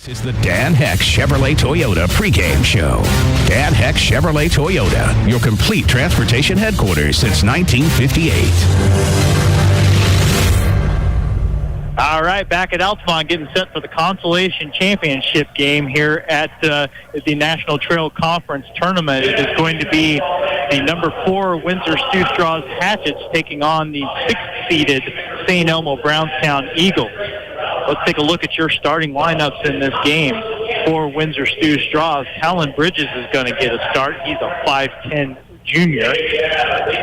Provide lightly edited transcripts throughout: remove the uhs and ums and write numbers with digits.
This is the Dan Heck Chevrolet Toyota pregame show. Dan Heck Chevrolet Toyota, your complete transportation headquarters since 1958. All right, back at Altamont, getting set for the Consolation Championship game here at the National Trail Conference Tournament. It is going to be the number 4 Windsor Stewardson-Strasburg Hatchets taking on the 6th-seeded St. Elmo Brownstown Eagles. Let's take a look at your starting lineups in this game. For Windsor Stewardson-Strasburg, Talon Bridges is going to get a start. He's a 5'10" junior.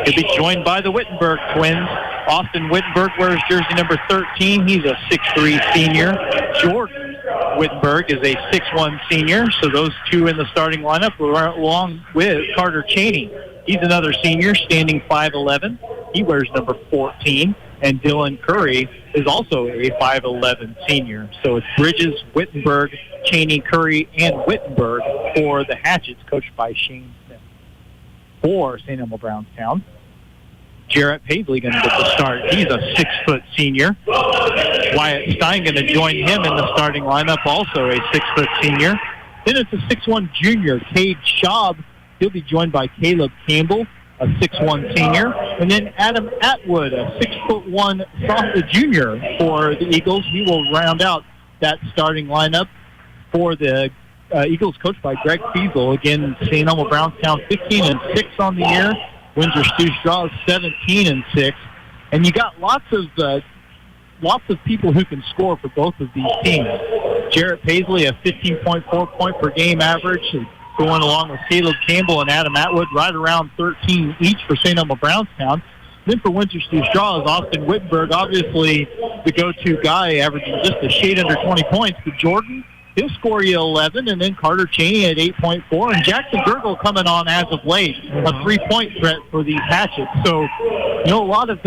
He'll be joined by the Wittenberg twins. Austin Wittenberg wears jersey number 13. He's a 6'3" senior. Jordan Wittenberg is a 6'1" senior. So those two in the starting lineup along with Carter Cheney. He's another senior, standing 5'11". He wears number 14. And Dylan Curry is also a 5'11" senior. So it's Bridges, Wittenberg, Cheney, Curry, and Wittenberg for the Hatchets, coached by Shane Smith. For St. Elmo Brownstown, Jarrett Paisley going to get the start. He's a 6-foot senior. Wyatt Stein going to join him in the starting lineup, also a 6-foot senior. Then it's a 6'1" junior, Cade Schaub. He'll be joined by Caleb Campbell, a 6'1" senior, and then Adam Atwood, a 6'1" junior for the Eagles. He will round out that starting lineup for the Eagles, coached by Greg Fiesel. Again, St. Elmo Brownstown 15-6 on the year. Windsor Stewardson 17-6, and you got lots of people who can score for both of these teams. Jarrett Paisley, a 15.4 point per game average, going along with Caleb Campbell and Adam Atwood, right around 13 each for St. Elmo Brownstown. Then for Windsor Stewardson is Austin Wittenberg, obviously the go-to guy, averaging just a shade under 20 points. But Jordan, he'll score you 11, and then Carter Cheney at 8.4, and Jackson Gergel coming on as of late, a 3-point threat for these Hatchets. So, you know, a lot of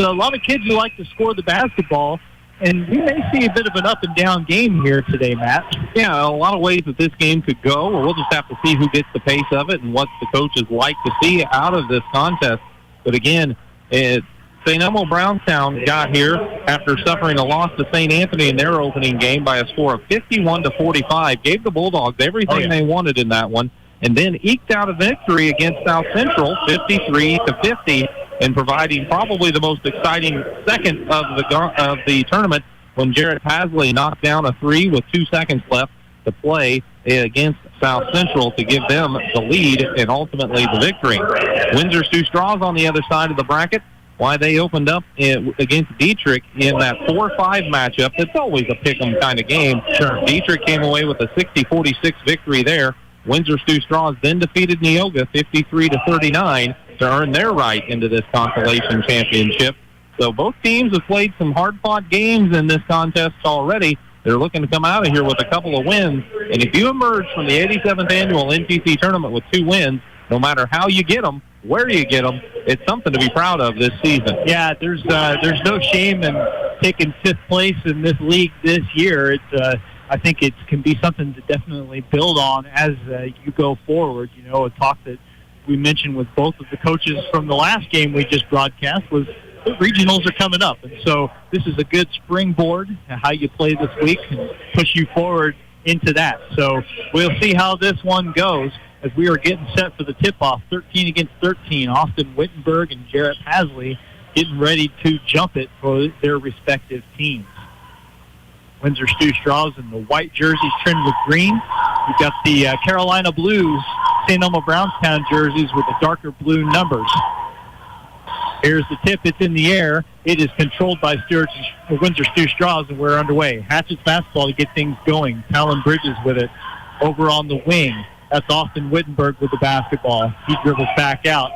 kids who like to score the basketball. And we may see a bit of an up-and-down game here today, Matt. Yeah, a lot of ways that this game could go. We'll just have to see who gets the pace of it and what the coaches like to see out of this contest. But again, St. Elmo Brownstown got here after suffering a loss to St. Anthony in their opening game by a score of 51-45. Gave the Bulldogs everything they wanted in that one, and then eked out a victory against South Central, 53-50. And providing probably the most exciting second of the tournament when Jarrett Paisley knocked down a 3 with 2 seconds left to play against South Central to give them the lead and ultimately the victory. Windsor Stewardson on the other side of the bracket. Why they opened up against Dietrich in that 4-5 matchup. It's always a pick-em kind of game. Sure. Dietrich came away with a 60-46 victory there. Windsor Stewardson then defeated Neoga 53-39. to earn their right into this Consolation Championship. So both teams have played some hard-fought games in this contest already. They're looking to come out of here with a couple of wins. And if you emerge from the 87th Annual NTC Tournament with 2 wins, no matter how you get them, where you get them, it's something to be proud of this season. Yeah, there's no shame in taking 5th place in this league this year. I think it can be something to definitely build on as you go forward. You know, a talk that we mentioned with both of the coaches from the last game we just broadcast was the regionals are coming up. And so this is a good springboard to how you play this week and push you forward into that. So we'll see how this one goes as we are getting set for the tip-off, 13-13. Austin Wittenberg and Jarrett Paisley getting ready to jump it for their respective teams. Windsor Stewardson in the white jerseys trimmed with green. You've got the Carolina Blues, St. Elmo Brownstown jerseys with the darker blue numbers. Here's the tip. It's in the air. It is controlled by Windsor Stewardson, and we're underway. Hatchets basketball to get things going. Talon Bridges with it over on the wing. That's Austin Wittenberg with the basketball. He dribbles back out,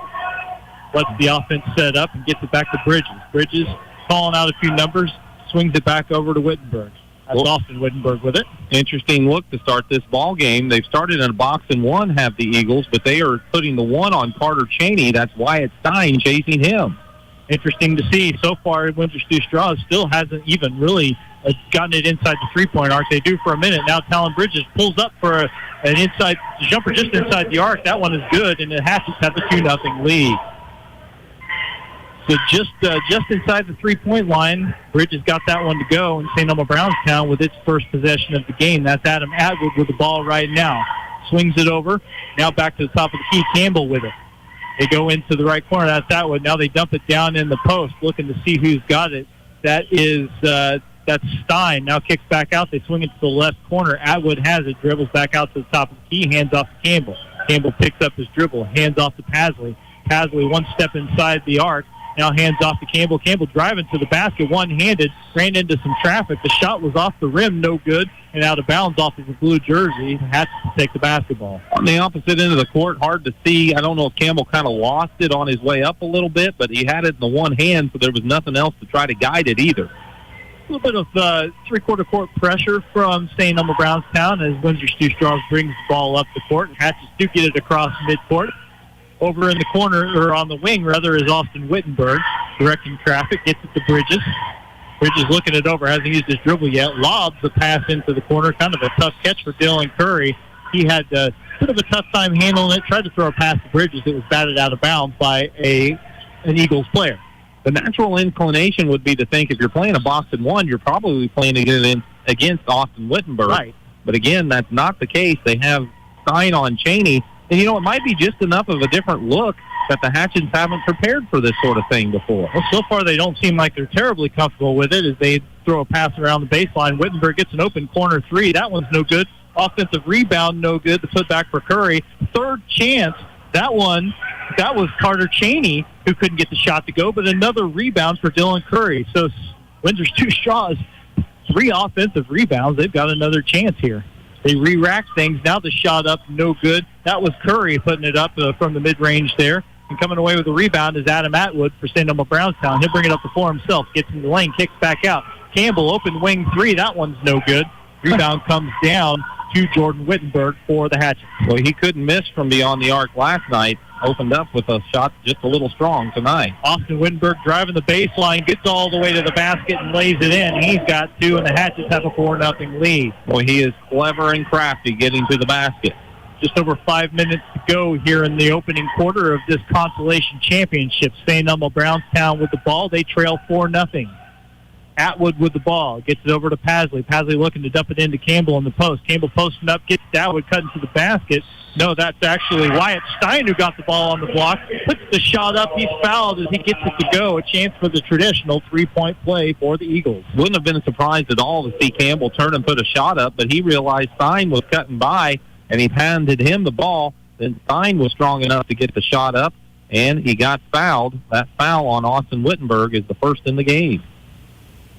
lets the offense set up, and gets it back to Bridges. Bridges calling out a few numbers, swings it back over to Wittenberg. That's Austin Wittenberg with it. Interesting look to start this ball game. They've started in a box and one, have the Eagles, but they are putting the one on Carter Cheney. That's Wyatt Stein chasing him. Interesting to see. So far, Windsor Stewardson still hasn't even really gotten it inside the three-point arc. They do for a minute. Now Talon Bridges pulls up for an inside jumper just inside the arc. That one is good, and the Hatchets have a 2-0 lead. So just inside the three-point line, Bridges got that one to go, and St. Elmo Brownstown with its first possession of the game. That's Adam Atwood with the ball right now. Swings it over. Now back to the top of the key. Campbell with it. They go into the right corner. That's Atwood. Now they dump it down in the post, looking to see who's got it. That's Stein. Now kicks back out. They swing it to the left corner. Atwood has it. Dribbles back out to the top of the key. Hands off to Campbell. Campbell picks up his dribble. Hands off to Pasley. Pasley one step inside the arc. Now hands off to Campbell. Campbell driving to the basket one-handed. Ran into some traffic. The shot was off the rim. No good. And out of bounds off of the blue jersey. Has to take the basketball. On the opposite end of the court, hard to see. I don't know if Campbell kind of lost it on his way up a little bit, but he had it in the one hand, so there was nothing else to try to guide it either. A little bit of three-quarter court pressure from St. Elmo Brownstown as Windsor Stewardson brings the ball up the court. Hatches do get it across midcourt. Over in the corner, or on the wing, rather, is Austin Wittenberg, directing traffic, gets it to Bridges. Bridges looking it over, hasn't used his dribble yet. Lobs the pass into the corner, kind of a tough catch for Dylan Curry. He had a bit of a tough time handling it, tried to throw a pass to Bridges. It was batted out of bounds by an Eagles player. The natural inclination would be to think if you're playing a box and one, you're probably playing against Austin Wittenberg. Right. But again, that's not the case. They have Stein on Cheney. And, it might be just enough of a different look that the Hatchets haven't prepared for this sort of thing before. Well, so far they don't seem like they're terribly comfortable with it as they throw a pass around the baseline. Wittenberg gets an open corner three. That one's no good. Offensive rebound, no good. The putback for Curry. Third chance. That was Carter Cheney who couldn't get the shot to go, but another rebound for Dylan Curry. So Windsor's two straws, 3 offensive rebounds. They've got another chance here. They re-rack things. Now the shot up, no good. That was Curry putting it up from the mid-range there. And coming away with the rebound is Adam Atwood for St. Elmo Brownstown. He'll bring it up the floor himself. Gets in the lane, kicks back out. Campbell, open wing three. That one's no good. Rebound comes down to Jordan Wittenberg for the Hatchets. Well, he couldn't miss from beyond the arc last night. Opened up with a shot just a little strong tonight. Austin Wittenberg driving the baseline, gets all the way to the basket and lays it in. He's got 2, and the Hatchets have a 4-0 lead. Boy, he is clever and crafty getting to the basket. Just over 5 minutes to go here in the opening quarter of this consolation championship. St. Elmo Brownstown with the ball. They trail 4-0. Atwood with the ball. Gets it over to Pasley. Pasley looking to dump it into Campbell in the post. Campbell posting up, gets to Atwood, cutting to the basket. No, that's actually Wyatt Stein who got the ball on the block. Puts the shot up. He's fouled as he gets it to go. A chance for the traditional 3-point play for the Eagles. Wouldn't have been surprised at all to see Campbell turn and put a shot up, but he realized Stein was cutting by, and he handed him the ball. Then Stein was strong enough to get the shot up, and he got fouled. That foul on Austin Wittenberg is the first in the game.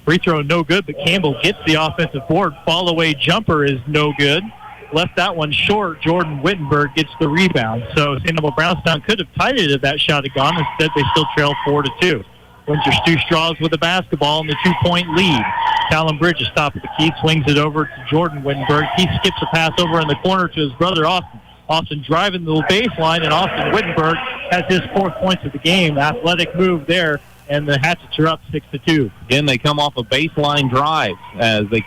Free throw no good, but Campbell gets the offensive board. Fall-away jumper is no good. Left that one short. Jordan Wittenberg gets the rebound. So St. Elmo Brownstown could have tied it if that shot had gone. Instead, they still trail 4-2. Windsor Stewardson with the basketball in the 2-point lead. Talon Bridges, top of the key, swings it over to Jordan Wittenberg. He skips a pass over in the corner to his brother, Austin. Austin driving the baseline, and Austin Wittenberg has his 4th points of the game. Athletic move there. And the Hatchets are up 6-2. Again, they come off a baseline drive as they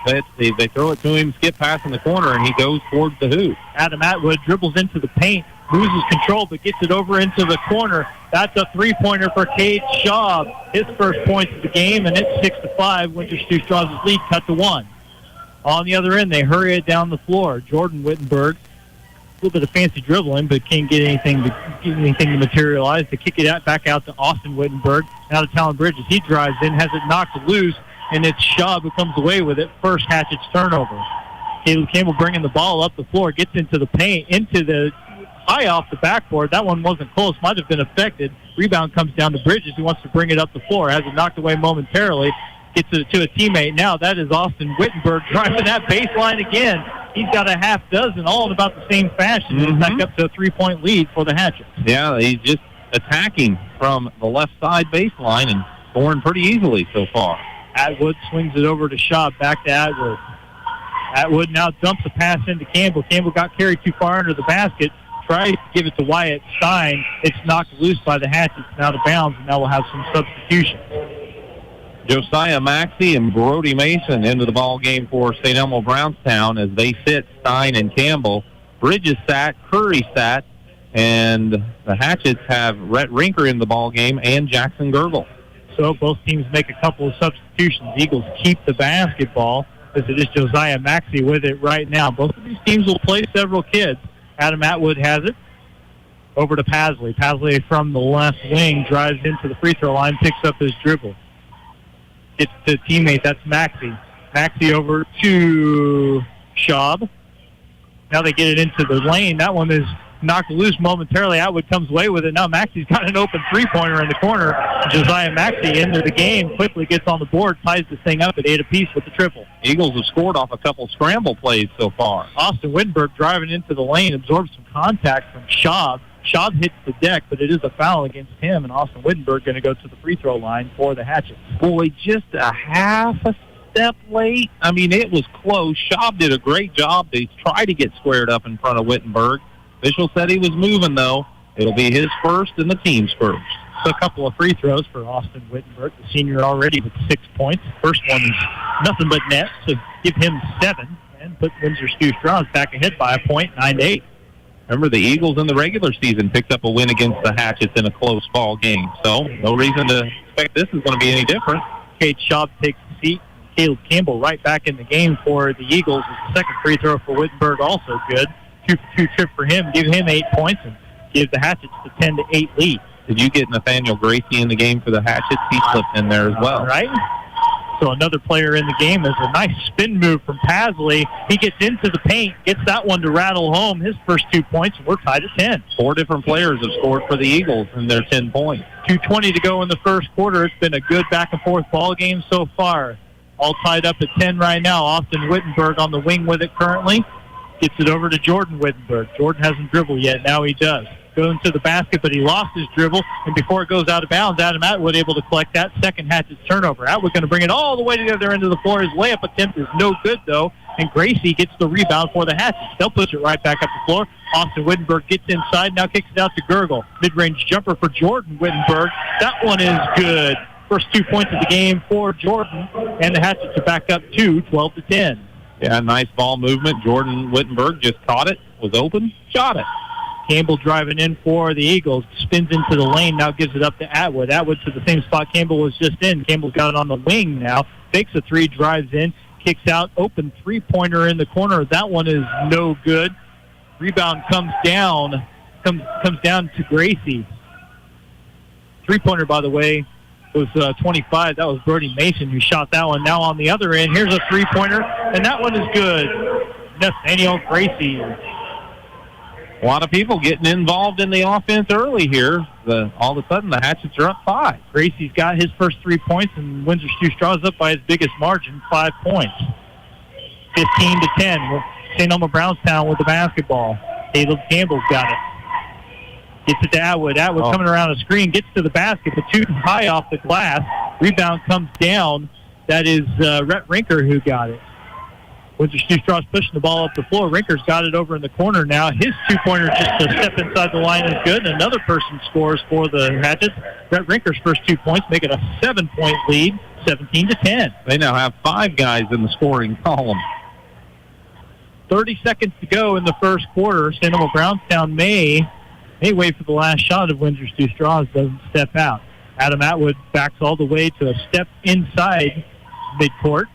throw it to him, skip pass in the corner, and he goes towards the hoop. Adam Atwood dribbles into the paint, loses control, but gets it over into the corner. That's a 3-pointer for Cade Schaub. His first points of the game, and it's 6-5. Windsor Stewardson lead cut to 1. On the other end, they hurry it down the floor. Jordan Wittenberg, a little bit of fancy dribbling, but can't get anything to materialize. To kick it back out to Austin Wittenberg. Now to Talon Bridges. He drives in, has it knocked loose, and it's Schaub who comes away with it. First Hatchet's turnover. Caleb Campbell bringing the ball up the floor, gets into the paint, into the high off the backboard. That one wasn't close, might have been affected. Rebound comes down to Bridges, who wants to bring it up the floor. Has it knocked away momentarily. Gets it to a teammate. Now that is Austin Wittenberg driving that baseline again. He's got a half dozen, all in about the same fashion. He's back up to a 3-point lead for the Hatchets. Yeah, he's just attacking from the left side baseline and scoring pretty easily so far. Atwood swings it over to Schaub, back to Atwood. Atwood now dumps a pass into Campbell. Campbell got carried too far under the basket. Tries to give it to Wyatt Stein. It's knocked loose by the Hatchets and out of bounds, and now we'll have some substitutions. Josiah Maxey and Brody Mason into the ball game for St. Elmo Brownstown as they sit Stein and Campbell. Bridges sat, Curry sat, and the Hatchets have Rhett Rinker in the ball game and Jackson Gergel. So both teams make a couple of substitutions. Eagles keep the basketball as it is Josiah Maxey with it right now. Both of these teams will play several kids. Adam Atwood has it. Over to Pasley. Pasley from the left wing drives into the free throw line, picks up his dribble. Gets to teammate, that's Maxey. Maxey over to Schaub. Now they get it into the lane. That one is knocked loose momentarily. Atwood comes away with it. Now Maxey's got an open three-pointer in the corner. Josiah Maxey into the game, quickly gets on the board, ties this thing up at 8 apiece with the triple. Eagles have scored off a couple scramble plays so far. Austin Wittenberg driving into the lane, absorbs some contact from Schaub. Schaub hits the deck, but it is a foul against him, and Austin Wittenberg going to go to the free throw line for the Hatchets. Boy, just a half a step late. I mean, it was close. Schaub did a great job to try to get squared up in front of Wittenberg. Official said he was moving, though. It'll be his first and the team's first. So a couple of free throws for Austin Wittenberg, the senior already with 6 points. First one is nothing but net, so give him 7 and put Windsor Stew-Strauss back ahead by a point, 9-8. Remember, the Eagles in the regular season picked up a win against the Hatchets in a close ball game, so no reason to expect this is going to be any different. Kate Schaub takes the seat. Caleb Campbell right back in the game for the Eagles. The second free throw for Wittenberg also good. 2-for-2 trip for him. Give him 8 points and give the Hatchets the 10-8 lead. Did you get Nathaniel Gracie in the game for the Hatchets? He slipped in there as well. All right. So another player in the game is a nice spin move from Pasley. He gets into the paint, gets that one to rattle home his first 2 points, and we're tied at 10. 4 different players have scored for the Eagles in their 10 points. 2:20 to go in the first quarter. It's been a good back-and-forth ball game so far. All tied up at 10 right now. Austin Wittenberg on the wing with it currently. Gets it over to Jordan Wittenberg. Jordan hasn't dribbled yet. Now he does. Going to the basket, but he lost his dribble, and before it goes out of bounds, Adam Atwood able to collect that. Second Hatchets turnover. Atwood going to bring it all the way to the other end of the floor. His layup attempt is no good, though, and Gracie gets the rebound for the Hatchets. They'll push it right back up the floor. Austin Wittenberg gets inside, now kicks it out to Gergel. Mid-range jumper for Jordan Wittenberg. That one is good. First 2 points of the game for Jordan, and the Hatchets are back up to 12-10. Yeah, nice ball movement. Jordan Wittenberg just caught it, was open, shot it. Campbell driving in for the Eagles, spins into the lane, now gives it up to Atwood. Atwood to the same spot Campbell was just in. Campbell's got it on the wing now, fakes a three, drives in, kicks out, open three-pointer in the corner. That one is no good. Rebound comes down to Gracie. Three-pointer, by the way, was 25. That was Brody Mason who shot that one. Now on the other end, here's a three-pointer, and that one is good. Nathaniel Gracie. A lot of people getting involved in the offense early here. All of a sudden, the Hatchets are up 5. Gracie's got his first 3 points, and Windsor Stew-Strauss up by his biggest margin, 5 points. 15-10. St. Elmo Brownstown with the basketball. Caleb Campbell's got it. Gets it to Atwood. Atwood coming around a screen, gets to the basket, but too high off the glass. Rebound comes down. That is Rhett Rinker who got it. Windsor Stew-Strauss pushing the ball up the floor. Rinker's got it over in the corner now. His two-pointer just to step inside the line is good. And another person scores for the Hatchets. Rhett Rinker's first 2 points make it a 7-point lead, 17-10. They now have 5 guys in the scoring column. 30 seconds to go in the first quarter. St. Elmo Brownstown may wait for the last shot if Windsor Stew-Strauss doesn't step out. Adam Atwood backs all the way to a step inside midcourt.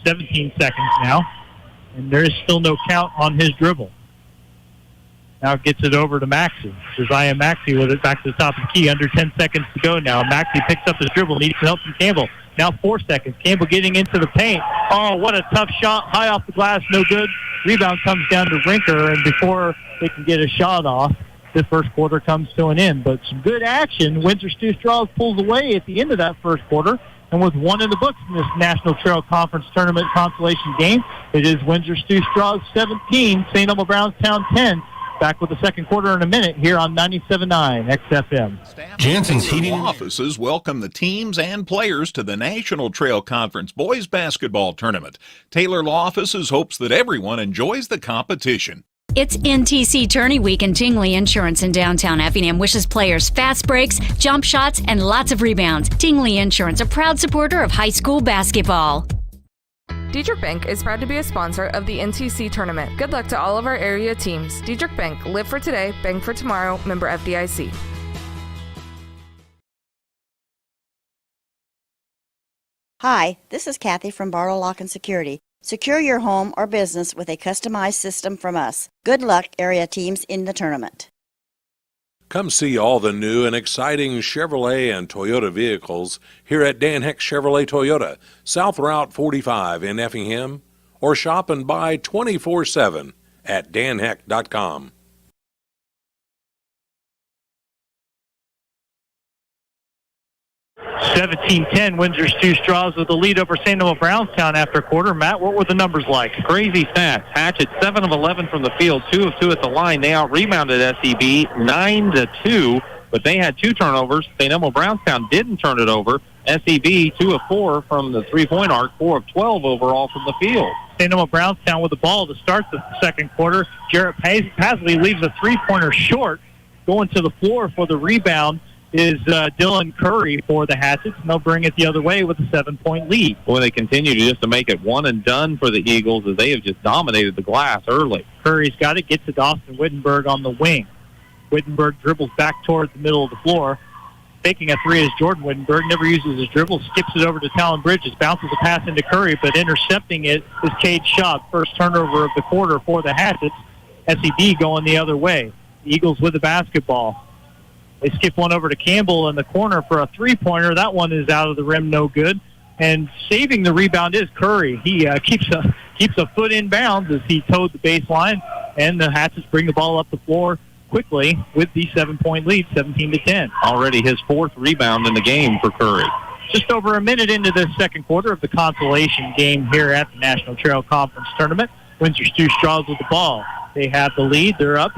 17 seconds now. And there is still no count on his dribble. Now gets it over to Maxey. Josiah Maxey with it back to the top of the key. Under 10 seconds to go now. Maxey picks up his dribble. Needs some help from Campbell. Now 4 seconds. Campbell getting into the paint. Oh, what a tough shot. High off the glass. No good. Rebound comes down to Rinker. And before they can get a shot off, the first quarter comes to an end. But some good action. Windsor Stew-Strauss pulls away at the end of that first quarter. And with 1 in the books in this National Trail Conference Tournament consolation game, it is Windsor Stew-Strauss 17, St. Elmo Brownstown 10. Back with the second quarter in a minute here on 97.9 XFM. Jansen's Heating offices welcome the teams and players to the National Trail Conference Boys Basketball Tournament. Taylor Law Offices hopes that everyone enjoys the competition. It's NTC Tourney Week, and Tingley Insurance in downtown Effingham wishes players fast breaks, jump shots, and lots of rebounds. Tingley Insurance, a proud supporter of high school basketball. Diedrich Bank is proud to be a sponsor of the NTC tournament. Good luck to all of our area teams. Diedrich Bank, live for today, bank for tomorrow, member FDIC. Hi, this is Kathy from Barlow Lock and Security. Secure your home or business with a customized system from us. Good luck, area teams, in the tournament. Come see all the new and exciting Chevrolet and Toyota vehicles here at Dan Heck Chevrolet Toyota, South Route 45 in Effingham, or shop and buy 24/7 at danheck.com. 17-10, Windsor Stew Straws with the lead over St. Elmo Brownstown after quarter. Matt, what were the numbers like? Crazy stats. Hatchet 7 of 11 from the field, 2 of 2 at the line. They out-rebounded SEB 9-2, but they had 2 turnovers. St. Elmo Brownstown didn't turn it over. SEB 2 of 4 from the three-point arc, 4 of 12 overall from the field. St. Elmo Brownstown with the ball to start the second quarter. Jarrett Pasley leaves a three-pointer short. Going to the floor for the rebound is Dylan Curry for the Hatchets, and they'll bring it the other way with a 7-point lead. Boy, they continue to make it one and done for the Eagles as they have just dominated the glass early. Curry's got it, gets to Dawson Wittenberg on the wing. Wittenberg dribbles back towards the middle of the floor. Taking a three is Jordan Wittenberg, never uses his dribble, skips it over to Talon Bridges, bounces a pass into Curry, but intercepting it is Cade Schaub. First turnover of the quarter for the Hatchets. SEB going the other way. The Eagles with the basketball. They skip one over to Campbell in the corner for a three-pointer. That one is out of the rim, no good. And saving the rebound is Curry. He keeps a foot in bounds as he towed the baseline, and the Hatchets bring the ball up the floor quickly with the 7-point lead, 17-10. Already his 4th rebound in the game for Curry. Just over a minute into the second quarter of the consolation game here at the National Trail Conference Tournament. Windsor Stew Straws with the ball. They have the lead. They're up.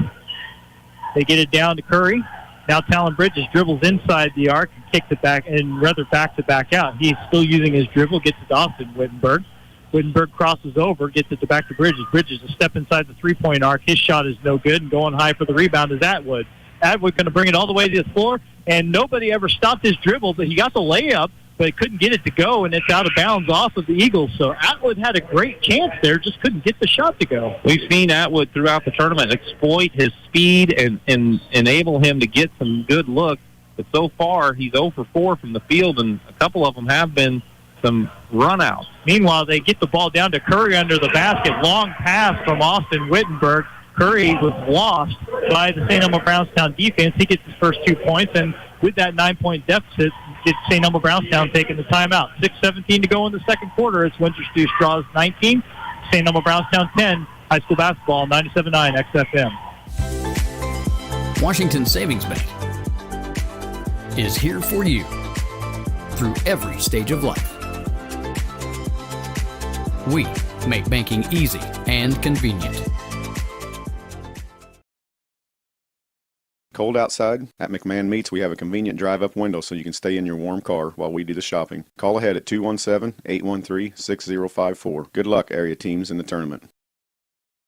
They get it down to Curry. Now Talon Bridges dribbles inside the arc and kicks it back, and rather back to back out. He's still using his dribble, gets it to Dawson Wittenberg. Wittenberg crosses over, gets it back to Bridges. Bridges a step inside the three-point arc. His shot is no good, and going high for the rebound is Atwood. Atwood going to bring it all the way to the floor, and nobody ever stopped his dribble, but he got the layup, but couldn't get it to go, and it's out of bounds off of the Eagles. So Atwood had a great chance there, just couldn't get the shot to go. We've seen Atwood throughout the tournament exploit his speed and enable him to get some good looks. But so far, he's 0 for 4 from the field, and a couple of them have been some run-outs. Meanwhile, they get the ball down to Curry under the basket. Long pass from Austin Wittenberg. Curry was lost by the St. Elmo Brownstown defense. He gets his first 2 points, and with that 9-point deficit, it's St. Elmo Brownstown taking the timeout. 6:17 to go in the second quarter. It's Windsor Stew Straws 19, St. Elmo Brownstown 10. High school basketball 97.9 XFM. Washington Savings Bank is here for you through every stage of life. We make banking easy and convenient. Cold outside? At McMahon Meats, we have a convenient drive-up window so you can stay in your warm car while we do the shopping. Call ahead at 217-813-6054. Good luck, area teams, in the tournament.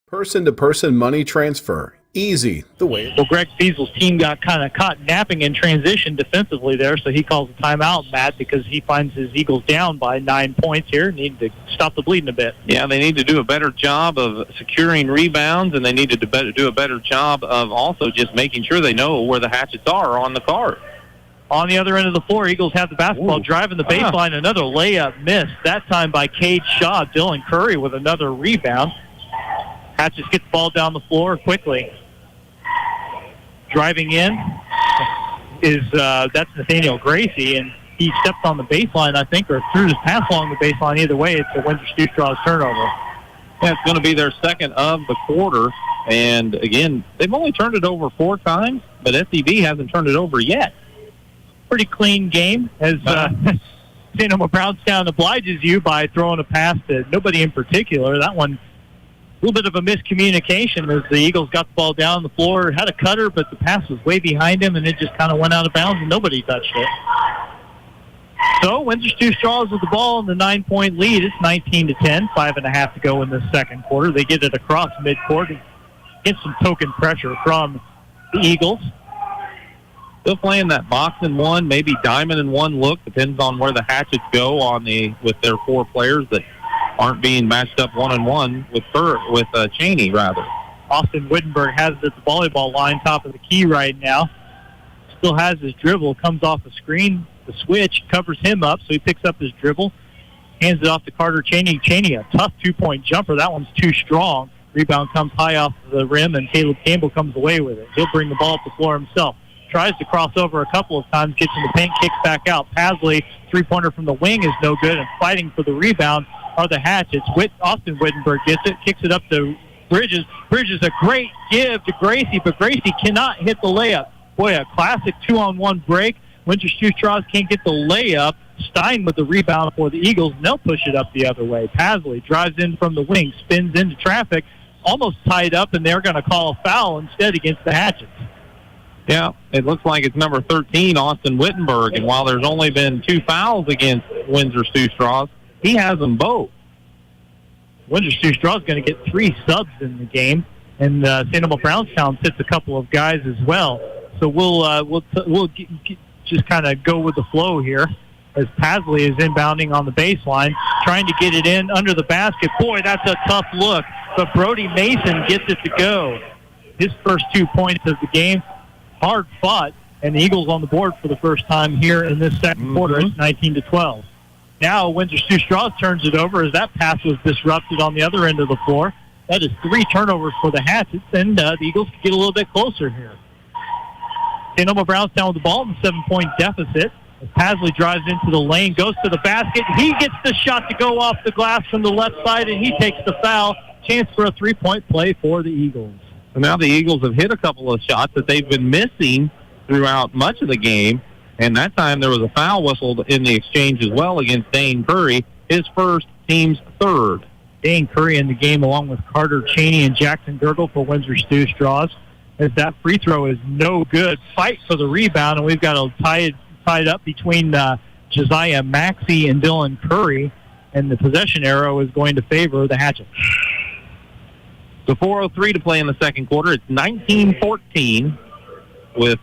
Person-to-person money transfer. Easy. The way. Well, Greg Fiesel's team got kind of caught napping in transition defensively there, so he calls a timeout, Matt, because he finds his Eagles down by 9 points here. Need to stop the bleeding a bit. Yeah, they need to do a better job of securing rebounds, and they need to do a better job of also just making sure they know where the Hatchets are on the card. On the other end of the floor, Eagles have the basketball, driving the baseline. Another layup missed, that time by Cade Shaw. Dylan Curry with another rebound. Hatchets get the ball down the floor quickly. Driving in is that's Nathaniel Gracie, and he stepped on the baseline, I think, or threw his pass along the baseline. Either way, it's a Windsor Stew Straws turnover. Yeah, it's going to be their second of the quarter, and again, they've only turned it over 4 times, but SEB hasn't turned it over yet. Pretty clean game, as St. Elmo Brownstown obliges you by throwing a pass to nobody in particular. That one, a little bit of a miscommunication as the Eagles got the ball down the floor, had a cutter, but the pass was way behind him, and it just kind of went out of bounds, and nobody touched it. So Windsor Stew Straws with the ball in the 9-point lead. It's 19-10, 5.5 to go in the second quarter. They get it across midcourt and get some token pressure from the Eagles. Still playing that box and one, maybe diamond and one look, depends on where the Hatchets go with their 4 players. But aren't being matched up one-on-one with Cheney, rather. Austin Wittenberg has it at the volleyball line, top of the key right now. Still has his dribble, comes off the screen. The switch covers him up, so he picks up his dribble, hands it off to Carter Cheney. Cheney, a tough two-point jumper. That one's too strong. Rebound comes high off the rim, and Caleb Campbell comes away with it. He'll bring the ball up the floor himself. Tries to cross over a couple of times, gets in the paint, kicks back out. Pasley, three-pointer from the wing is no good, and fighting for the rebound are the Hatchets. Austin Wittenberg gets it, kicks it up to Bridges. Bridges, a great give to Gracie, but Gracie cannot hit the layup. Boy, a classic two-on-one break. Windsor Stew-Straws can't get the layup. Stein with the rebound for the Eagles, and they'll push it up the other way. Pasley drives in from the wing, spins into traffic, almost tied up, and they're going to call a foul instead against the Hatchets. Yeah, it looks like it's number 13, Austin Wittenberg, and while there's only been 2 fouls against Windsor Stew-Straws, he has them both. Windsor Stew-Straws is going to get 3 subs in the game, and St. Elmo Brownstown sits a couple of guys as well. So we'll just kind of go with the flow here as Pasley is inbounding on the baseline, trying to get it in under the basket. Boy, that's a tough look, but Brody Mason gets it to go. His first 2 points of the game, hard fought, and the Eagles on the board for the first time here in this second quarter. It's 19-12. Now Windsor Stew-Straws turns it over as that pass was disrupted on the other end of the floor. That is 3 turnovers for the Hatchets, and the Eagles can get a little bit closer here. St. Elmo Brownstown with the ball in a 7-point deficit. As Pasley drives into the lane, goes to the basket. He gets the shot to go off the glass from the left side, and he takes the foul. Chance for a 3-point play for the Eagles. So now the Eagles have hit a couple of shots that they've been missing throughout much of the game, and that time there was a foul whistled in the exchange as well against Dane Curry, his first, team's third. Dane Curry in the game along with Carter Cheney and Jackson Gergel for Windsor Stew-Straws. As that free throw is no good. Fight for the rebound, and we've got a tied up between Josiah Maxey and Dylan Curry, and the possession arrow is going to favor the Hatchets. So 4:03 to play in the second quarter. It's 19-14 with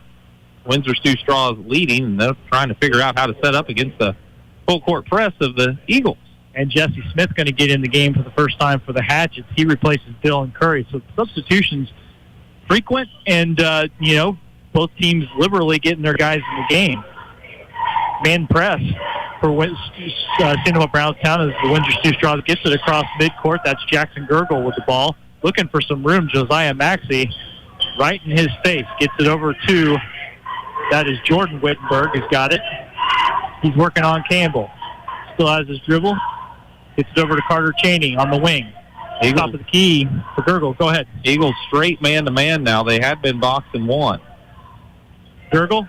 Windsor Stew-Straws leading, and they're trying to figure out how to set up against the full-court press of the Eagles. And Jesse Smith going to get in the game for the first time for the Hatchets. He replaces Dylan Curry. So substitutions frequent, and, both teams liberally getting their guys in the game. Man press for St. Elmo Brownstown as the Windsor Stew-Straws gets it across midcourt. That's Jackson Gergel with the ball. Looking for some room, Josiah Maxey right in his face. Gets it over to, that is Jordan Wittenberg has got it. He's working on Campbell. Still has his dribble. Gets it over to Carter Cheney on the wing. Eagles. Top of the key for Gergel. Go ahead. Eagles straight man-to-man now. They had been boxing one. Gergel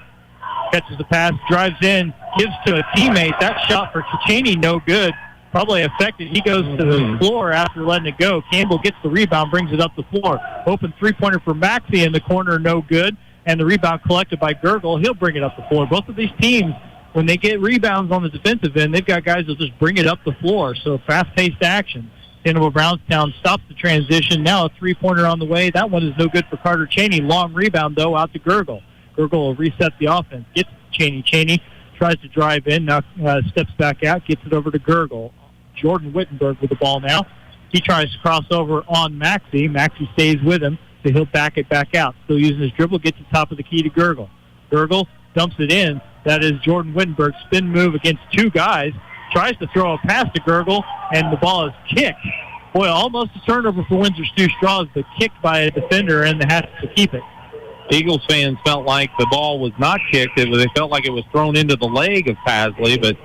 catches the pass, drives in, gives to a teammate. That shot for Cheney, no good. Probably affected. He goes to the floor after letting it go. Campbell gets the rebound, brings it up the floor. Open three-pointer for Maxey in the corner, no good. And the rebound collected by Gergel. He'll bring it up the floor. Both of these teams, when they get rebounds on the defensive end, they've got guys that just bring it up the floor. So fast-paced action. St. Elmo Brownstown stops the transition. Now a three-pointer on the way. That one is no good for Carter Cheney. Long rebound, though, out to Gergel. Gergel will reset the offense. Gets Cheney. Cheney tries to drive in. Now steps back out. Gets it over to Gergel. Jordan Wittenberg with the ball now. He tries to cross over on Maxey. Maxey stays with him, so he'll back it back out. Still using his dribble. Gets the top of the key to Gergel. Gergel dumps it in. That is Jordan Wittenberg's spin move against two guys. Tries to throw a pass to Gergel, and the ball is kicked. Boy, almost a turnover for Windsor Stew-Straws, but kicked by a defender, and the Hatchets to keep it. Eagles fans felt like the ball was not kicked. They felt like it was thrown into the leg of Pasley, but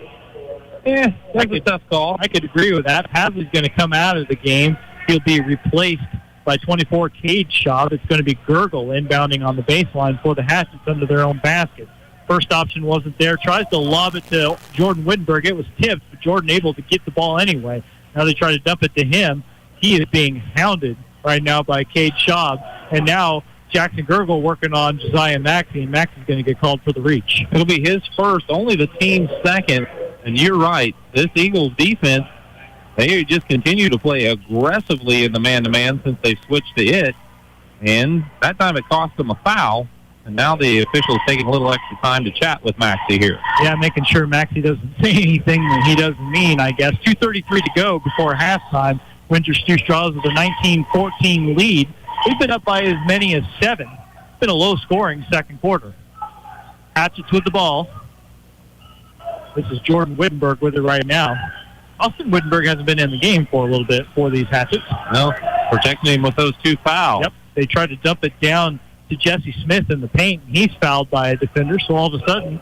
that's a tough call. I could agree with that. Pasley's going to come out of the game. He'll be replaced by 24 Cade Shaw. It's going to be Gergel inbounding on the baseline for the Hatchets under their own basket. First option wasn't there. Tries to lob it to Jordan Wittenberg. It was tipped, but Jordan able to get the ball anyway. Now they try to dump it to him. He is being hounded right now by Cade Shaw. And now Jackson Gergel working on Josiah Maxey, and Maxey's going to get called for the reach. It'll be his first, only the team's second. And you're right. This Eagles defense, they just continue to play aggressively in the man-to-man since they switched to it. And that time it cost them a foul. And now the official's taking a little extra time to chat with Maxey here. Yeah, making sure Maxey doesn't say anything that he doesn't mean, I guess. 2:33 to go before halftime. Windsor Stew-Stras with a 19-14 lead. They've been up by as many as 7. It's been a low-scoring second quarter. Hatchets with the ball. This is Jordan Wittenberg with it right now. Austin Wittenberg hasn't been in the game for a little bit for these Hatchets. No, protecting him with those 2 fouls. Yep, they tried to dump it down to Jesse Smith in the paint. He's fouled by a defender, so all of a sudden,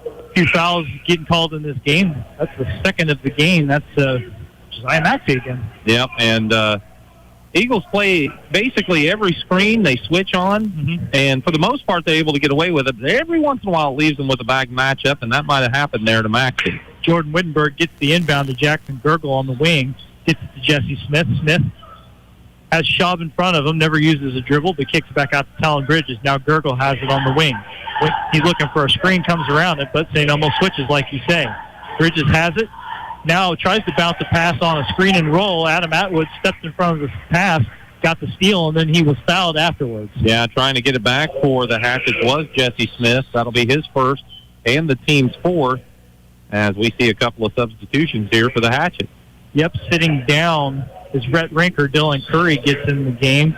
a few fouls getting called in this game. That's the second of the game. That's Josiah Maxey again. Yep, and Eagles play basically every screen they switch on, and for the most part, they're able to get away with it. But every once in a while, it leaves them with a bag matchup, and that might have happened there to Maxey. Jordan Wittenberg gets the inbound to Jackson Gergel on the wing, gets it to Jesse Smith. Smith has Schaub in front of him, never uses a dribble, but kicks back out to Talon Bridges. Now Gergel has it on the wing. He's looking for a screen, comes around it, but St. Elmo switches like you say. Bridges has it. Now tries to bounce a pass on a screen and roll. Adam Atwood stepped in front of the pass, got the steal, and then he was fouled afterwards. Yeah, trying to get it back for the Hatchets was Jesse Smith. That'll be his first and the team's 4th, as we see a couple of substitutions here for the Hatchets. Yep, sitting down is Rhett Rinker. Dylan Curry gets in the game.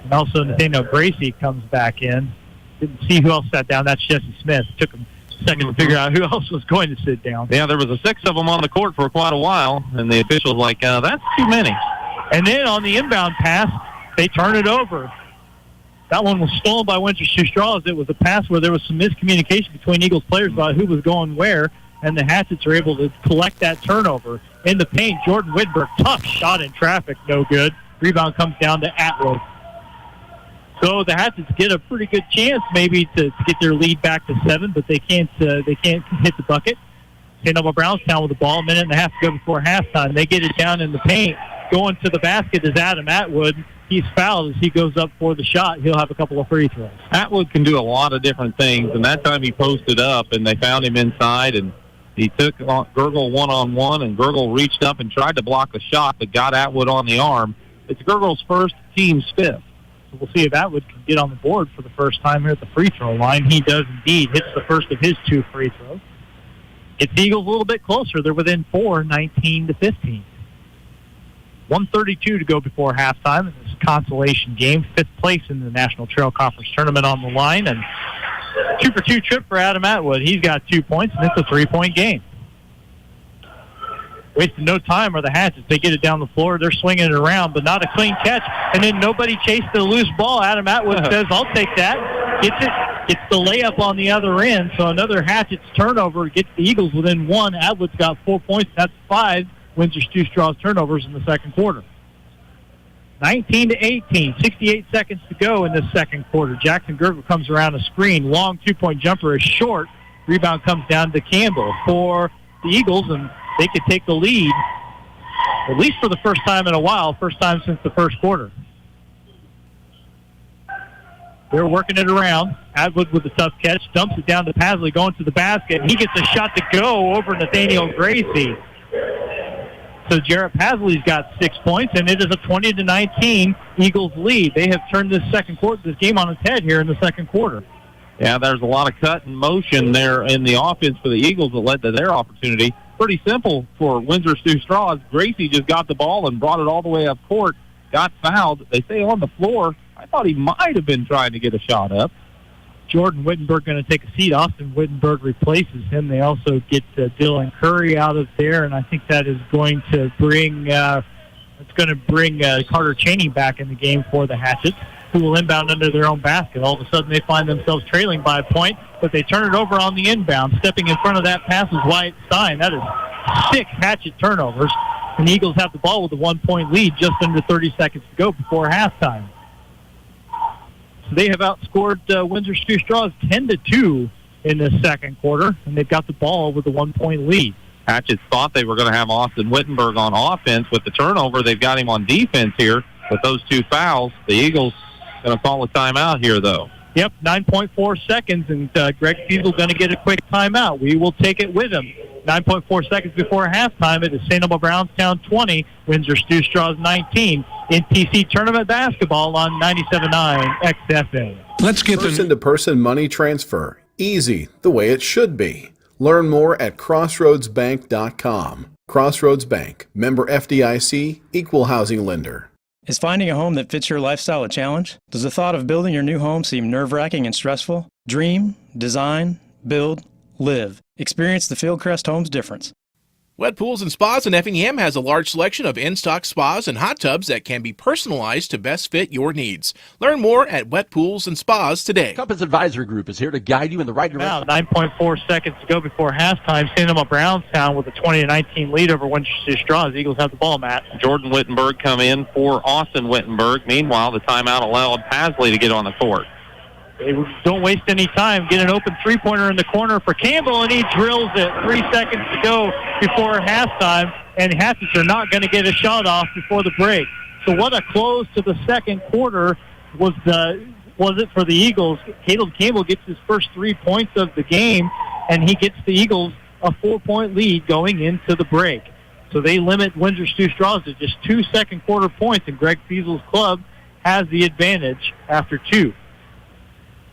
And also Nathaniel Gracie comes back in. Didn't see who else sat down. That's Jesse Smith. Took him a second to figure out who else was going to sit down. Yeah, there was 6 of them on the court for quite a while, and the official's like, that's too many. And then on the inbound pass, they turn it over. That one was stolen by Windsor Stew-Stras. It was a pass where there was some miscommunication between Eagles players about who was going where, and the Hatchets are able to collect that turnover. In the paint, Jordan Wittenberg, tough shot in traffic, no good. Rebound comes down to Atwood. So the Hatchets get a pretty good chance maybe to get their lead back to 7, but they can't hit the bucket. St. Elmo Brownstown with the ball, a minute and a half to go before halftime. They get it down in the paint. Going to the basket is Adam Atwood. He's fouled as he goes up for the shot. He'll have a couple of free throws. Atwood can do a lot of different things, and that time he posted up, and they found him inside, and he took Gergel one-on-one, and Gergel reached up and tried to block a shot but got Atwood on the arm. It's Gergel's first, team's 5th. So we'll see if Atwood can get on the board for the first time here at the free throw line. He does indeed. Hits the first of his 2 free throws. It's Eagles a little bit closer. They're within 4, 19-15. 1:32 to go before halftime in this consolation game. 5th place in the National Trail Conference Tournament on the line. And 2-for-2 trip for Adam Atwood. He's got 2 points, and it's a 3-point game. Wasting no time are the Hatchets. They get it down the floor. They're swinging it around, but not a clean catch. And then nobody chased the loose ball. Adam Atwood says, I'll take that. Gets it. Gets the layup on the other end. So another Hatchets turnover gets the Eagles within 1. Atwood's got 4 points. That's 5 Windsor Stew-Stras turnovers in the second quarter. 19-18. 68 seconds to go in this second quarter. Jackson Gergel comes around a screen. Long 2-point jumper is short. Rebound comes down to Campbell for the Eagles, and they could take the lead, at least for the first time in a while, first time since the first quarter. They're working it around. Atwood with a tough catch, dumps it down to Pasley, going to the basket. He gets a shot to go over Nathaniel Gracie. So Jarrett Pasley's got 6 points, and it is a 20-19 Eagles lead. They have turned this game on its head here in the second quarter. Yeah, there's a lot of cut and motion there in the offense for the Eagles that led to their opportunity. Pretty simple for Windsor Stew-Stras. Gracie just got the ball and brought it all the way up court, got fouled. They say on the floor. I thought he might have been trying to get a shot up. Jordan Wittenberg going to take a seat. Austin Wittenberg replaces him. They also get Dylan Curry out of there, and I think that is going to bring Carter Cheney back in the game for the Hatchets, who will inbound under their own basket. All of a sudden, they find themselves trailing by a point, but they turn it over on the inbound. Stepping in front of that pass is Wyatt Stein. That is 6 Hatchet turnovers, and the Eagles have the ball with a 1-point lead just under 30 seconds to go before halftime. So they have outscored Windsor Stew-Stras 10-2 in the second quarter, and they've got the ball with a 1-point lead. Hatchets thought they were going to have Austin Wittenberg on offense. With the turnover, they've got him on defense here with those 2 fouls. The Eagles going to call a timeout here, though. Yep, 9.4 seconds, and Greg Fiesel going to get a quick timeout. We will take it with him. 9.4 seconds before halftime, it is St. Elmo Brownstown 20, Windsor Stew-Stras 19. NTC Tournament Basketball on 97.9 XFM. Let's get Person-to-person money transfer. Easy, the way it should be. Learn more at crossroadsbank.com. Crossroads Bank, member FDIC, equal housing lender. Is finding a home that fits your lifestyle a challenge? Does the thought of building your new home seem nerve-wracking and stressful? Dream, design, build, live. Experience the Fieldcrest Homes difference. Wet Pools and Spas in Effingham has a large selection of in-stock spas and hot tubs that can be personalized to best fit your needs. Learn more at Wet Pools and Spas today. Compass Advisory Group is here to guide you in the right direction. Now, 9.4 seconds to go before halftime. St. Elmo Brownstown with a 20-19 lead over Windsor Straws. Eagles have the ball, Matt. Jordan Wittenberg come in for Austin Wittenberg. Meanwhile, the timeout allowed Pasley to get on the court. They don't waste any time. Get an open three-pointer in the corner for Campbell, and he drills it. 3 seconds to go before halftime, and Hatchets are not going to get a shot off before the break. So what a close to the second quarter was it for the Eagles. Caleb Campbell gets his first 3 points of the game, and he gets the Eagles a 4-point lead going into the break. So they limit Windsor Stew Straws to just 2 second-quarter points, and Greg Fiesel's club has the advantage after 2.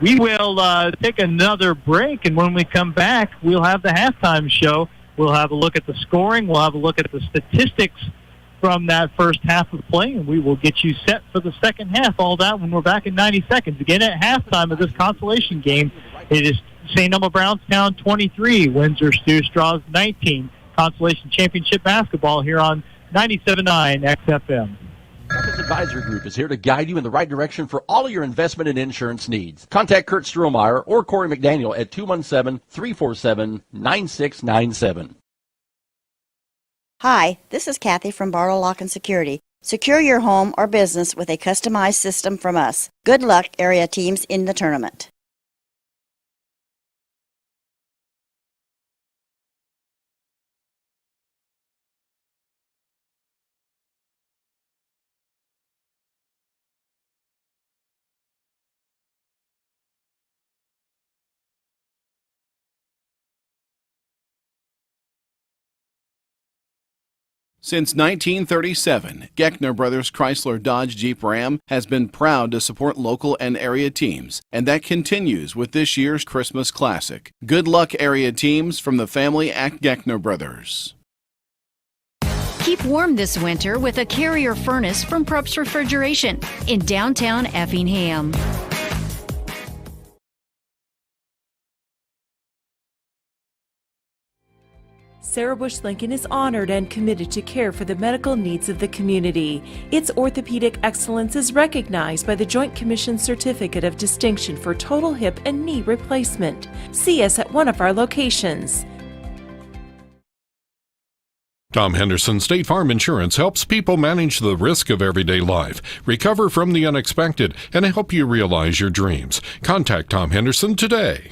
We will take another break, and when we come back, we'll have the halftime show. We'll have a look at the scoring. We'll have a look at the statistics from that first half of play, and we will get you set for the second half. All that when we're back in 90 seconds. Again, at halftime of this consolation game, it is St. Elmo Brownstown 23, Windsor Stew Straws 19. Consolation Championship basketball here on 97.9 XFM. Compass Advisory Group is here to guide you in the right direction for all of your investment and insurance needs. Contact Kurt Strohmeyer or Corey McDaniel at 217-347-9697. Hi, this is Kathy from Barlow Lock and Security. Secure your home or business with a customized system from us. Good luck, area teams, in the tournament. Since 1937, Geckner Brothers Chrysler Dodge Jeep Ram has been proud to support local and area teams, and that continues with this year's Christmas Classic. Good luck, area teams, from the family at Geckner Brothers. Keep warm this winter with a Carrier furnace from Prupp's Refrigeration in downtown Effingham. Sarah Bush Lincoln is honored and committed to care for the medical needs of the community. Its orthopedic excellence is recognized by the Joint Commission Certificate of Distinction for Total Hip and Knee Replacement. See us at one of our locations. Tom Henderson State Farm Insurance helps people manage the risk of everyday life, recover from the unexpected, and help you realize your dreams. Contact Tom Henderson today.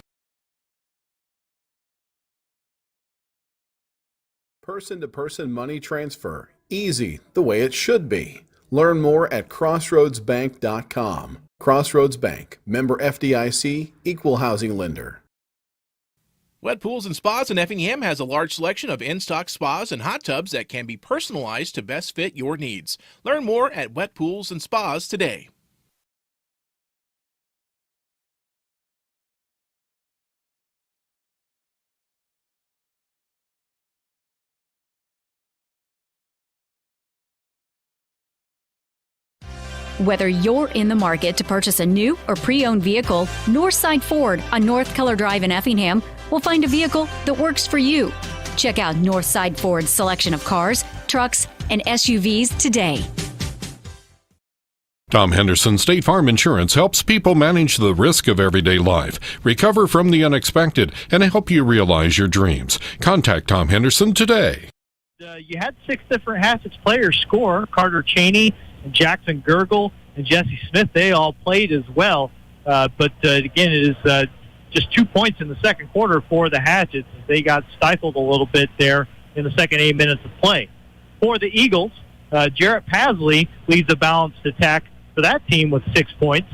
Person-to-person money transfer. Easy, the way it should be. Learn more at crossroadsbank.com. Crossroads Bank, member FDIC, equal housing lender. Wet Pools and Spas in Effingham has a large selection of in-stock spas and hot tubs that can be personalized to best fit your needs. Learn more at Wet Pools and Spas today. Whether you're in the market to purchase a new or pre-owned vehicle, Northside Ford on North Keller Drive in Effingham will find a vehicle that works for you. Check out Northside Ford's selection of cars, trucks, and SUVs today. Tom Henderson State Farm Insurance helps people manage the risk of everyday life, recover from the unexpected, and help you realize your dreams. Contact Tom Henderson today. You had 6 different Hatchets players score. Carter Cheney, Jackson Gergel, and Jesse Smith, they all played as well. But again, it is just 2 points in the second quarter for the Hatchets. They got stifled a little bit there in the second 8 minutes of play. For the Eagles, Jarrett Pasley leads a balanced attack for that team with 6 points.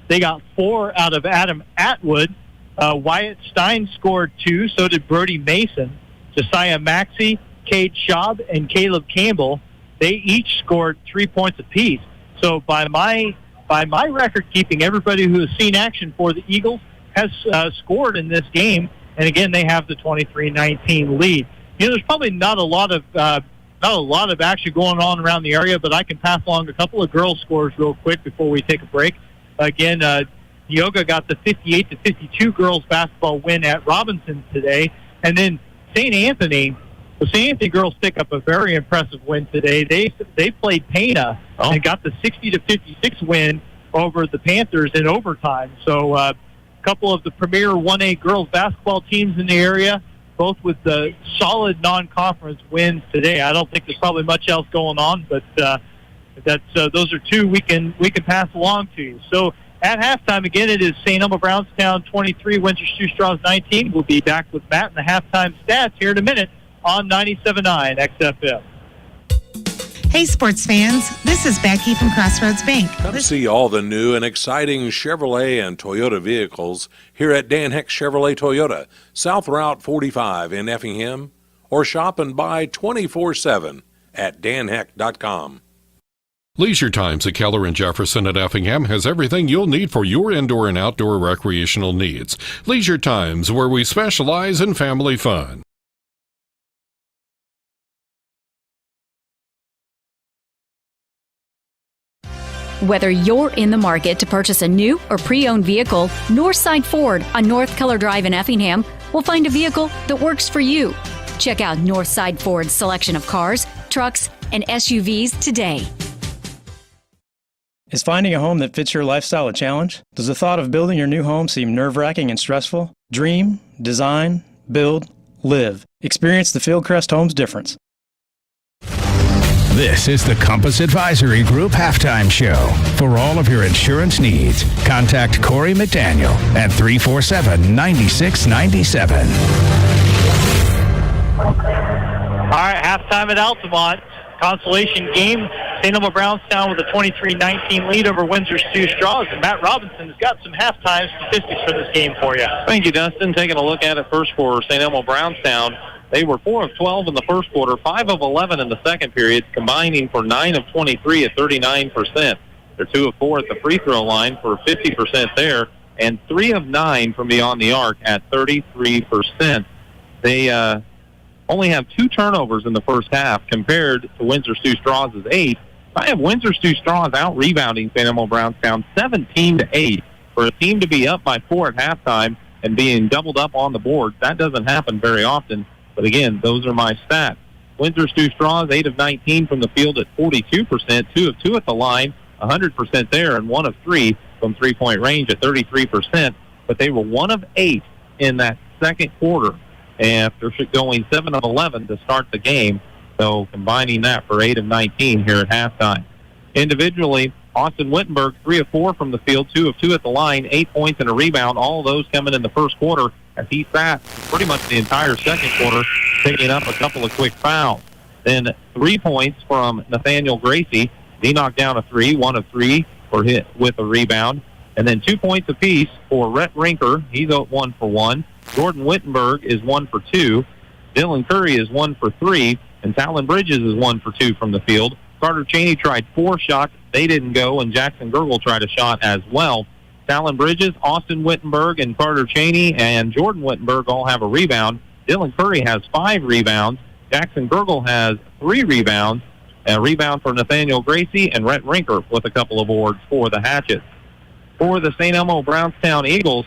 They got 4 out of Adam Atwood. Wyatt Stein scored 2, so did Brody Mason. Josiah Maxey, Cade Schaub, and Caleb Campbell, they each scored 3 points apiece. So by my record keeping, everybody who has seen action for the Eagles has scored in this game. And again, they have the 23-19 lead. There's probably not a lot of action going on around the area, but I can pass along a couple of girls' scores real quick before we take a break. Again, Neoga got the 58-52 girls basketball win at Robinson today, and then the St. Anthony girls pick up a very impressive win today. They played Pana and got the 60-56 win over the Panthers in overtime. So a couple of the premier 1A girls basketball teams in the area, both with the solid non-conference wins today. I don't think there's probably much else going on, but those are two we can pass along to you. So at halftime, again, it is St. Elmo Brownstown 23, Windsor Stewardson-Strasburg 19. We'll be back with Matt and the halftime stats here in a minute on 97.9 XFM. Hey, sports fans. This is Becky from Crossroads Bank. Come see all the new and exciting Chevrolet and Toyota vehicles here at Dan Heck Chevrolet Toyota, South Route 45 in Effingham, or shop and buy 24/7 at danheck.com. Leisure Times at Keller and Jefferson at Effingham has everything you'll need for your indoor and outdoor recreational needs. Leisure Times, where we specialize in family fun. Whether you're in the market to purchase a new or pre-owned vehicle, Northside Ford on North Keller Drive in Effingham will find a vehicle that works for you. Check out Northside Ford's selection of cars, trucks, and SUVs today. Is finding a home that fits your lifestyle a challenge? Does the thought of building your new home seem nerve-wracking and stressful? Dream, design, build, live. Experience the Fieldcrest Homes difference. This is the Compass Advisory Group Halftime Show. For all of your insurance needs, contact Corey McDaniel at 347-9697. All right, halftime at Altamont. Consolation game. St. Elmo Brownstown with a 23-19 lead over Windsor Stewardson-Strasburg. And Matt Robinson has got some halftime statistics for this game for you. Thank you, Dustin. Taking a look at it first for St. Elmo Brownstown. They were 4 of 12 in the first quarter, 5 of 11 in the second period, combining for 9 of 23 at 39%. They're 2 of 4 at the free throw line for 50% there, and 3 of 9 from beyond the arc at 33%. They only have 2 turnovers in the first half compared to Windsor Stewardson-Strasburg's 8. I have Windsor Stewardson-Strasburg out-rebounding St. Elmo Brownstown 17-8. For a team to be up by 4 at halftime and being doubled up on the board, that doesn't happen very often. But again, those are my stats. Windsor Stewardson-Strasburg, 8 of 19 from the field at 42%, 2 of 2 at the line, 100% there, and 1 of 3 from three-point range at 33%. But they were 1 of 8 in that second quarter after going 7 of 11 to start the game. So combining that for 8 of 19 here at halftime. Individually, Austin Wittenberg, 3 of 4 from the field, 2 of 2 at the line, 8 points and a rebound. All of those coming in the first quarter as he sat pretty much the entire second quarter, picking up a couple of quick fouls. Then 3 points from Nathaniel Gracie. He knocked down a 3, 1 of 3 for hit with a rebound. And then 2 points apiece for Rhett Rinker. He's 1 for 1. Jordan Wittenberg is 1 for 2. Dylan Curry is 1 for 3. And Talon Bridges is 1 for 2 from the field. Carter Cheney tried 4 shots. They didn't go, and Jackson Gergel tried a shot as well. Talon Bridges, Austin Wittenberg, and Carter Cheney and Jordan Wittenberg all have a rebound. Dylan Curry has 5 rebounds. Jackson Gergel has 3 rebounds. A rebound for Nathaniel Gracie and Rhett Rinker with a couple of boards for the Hatchets. For the St. Elmo Brownstown Eagles,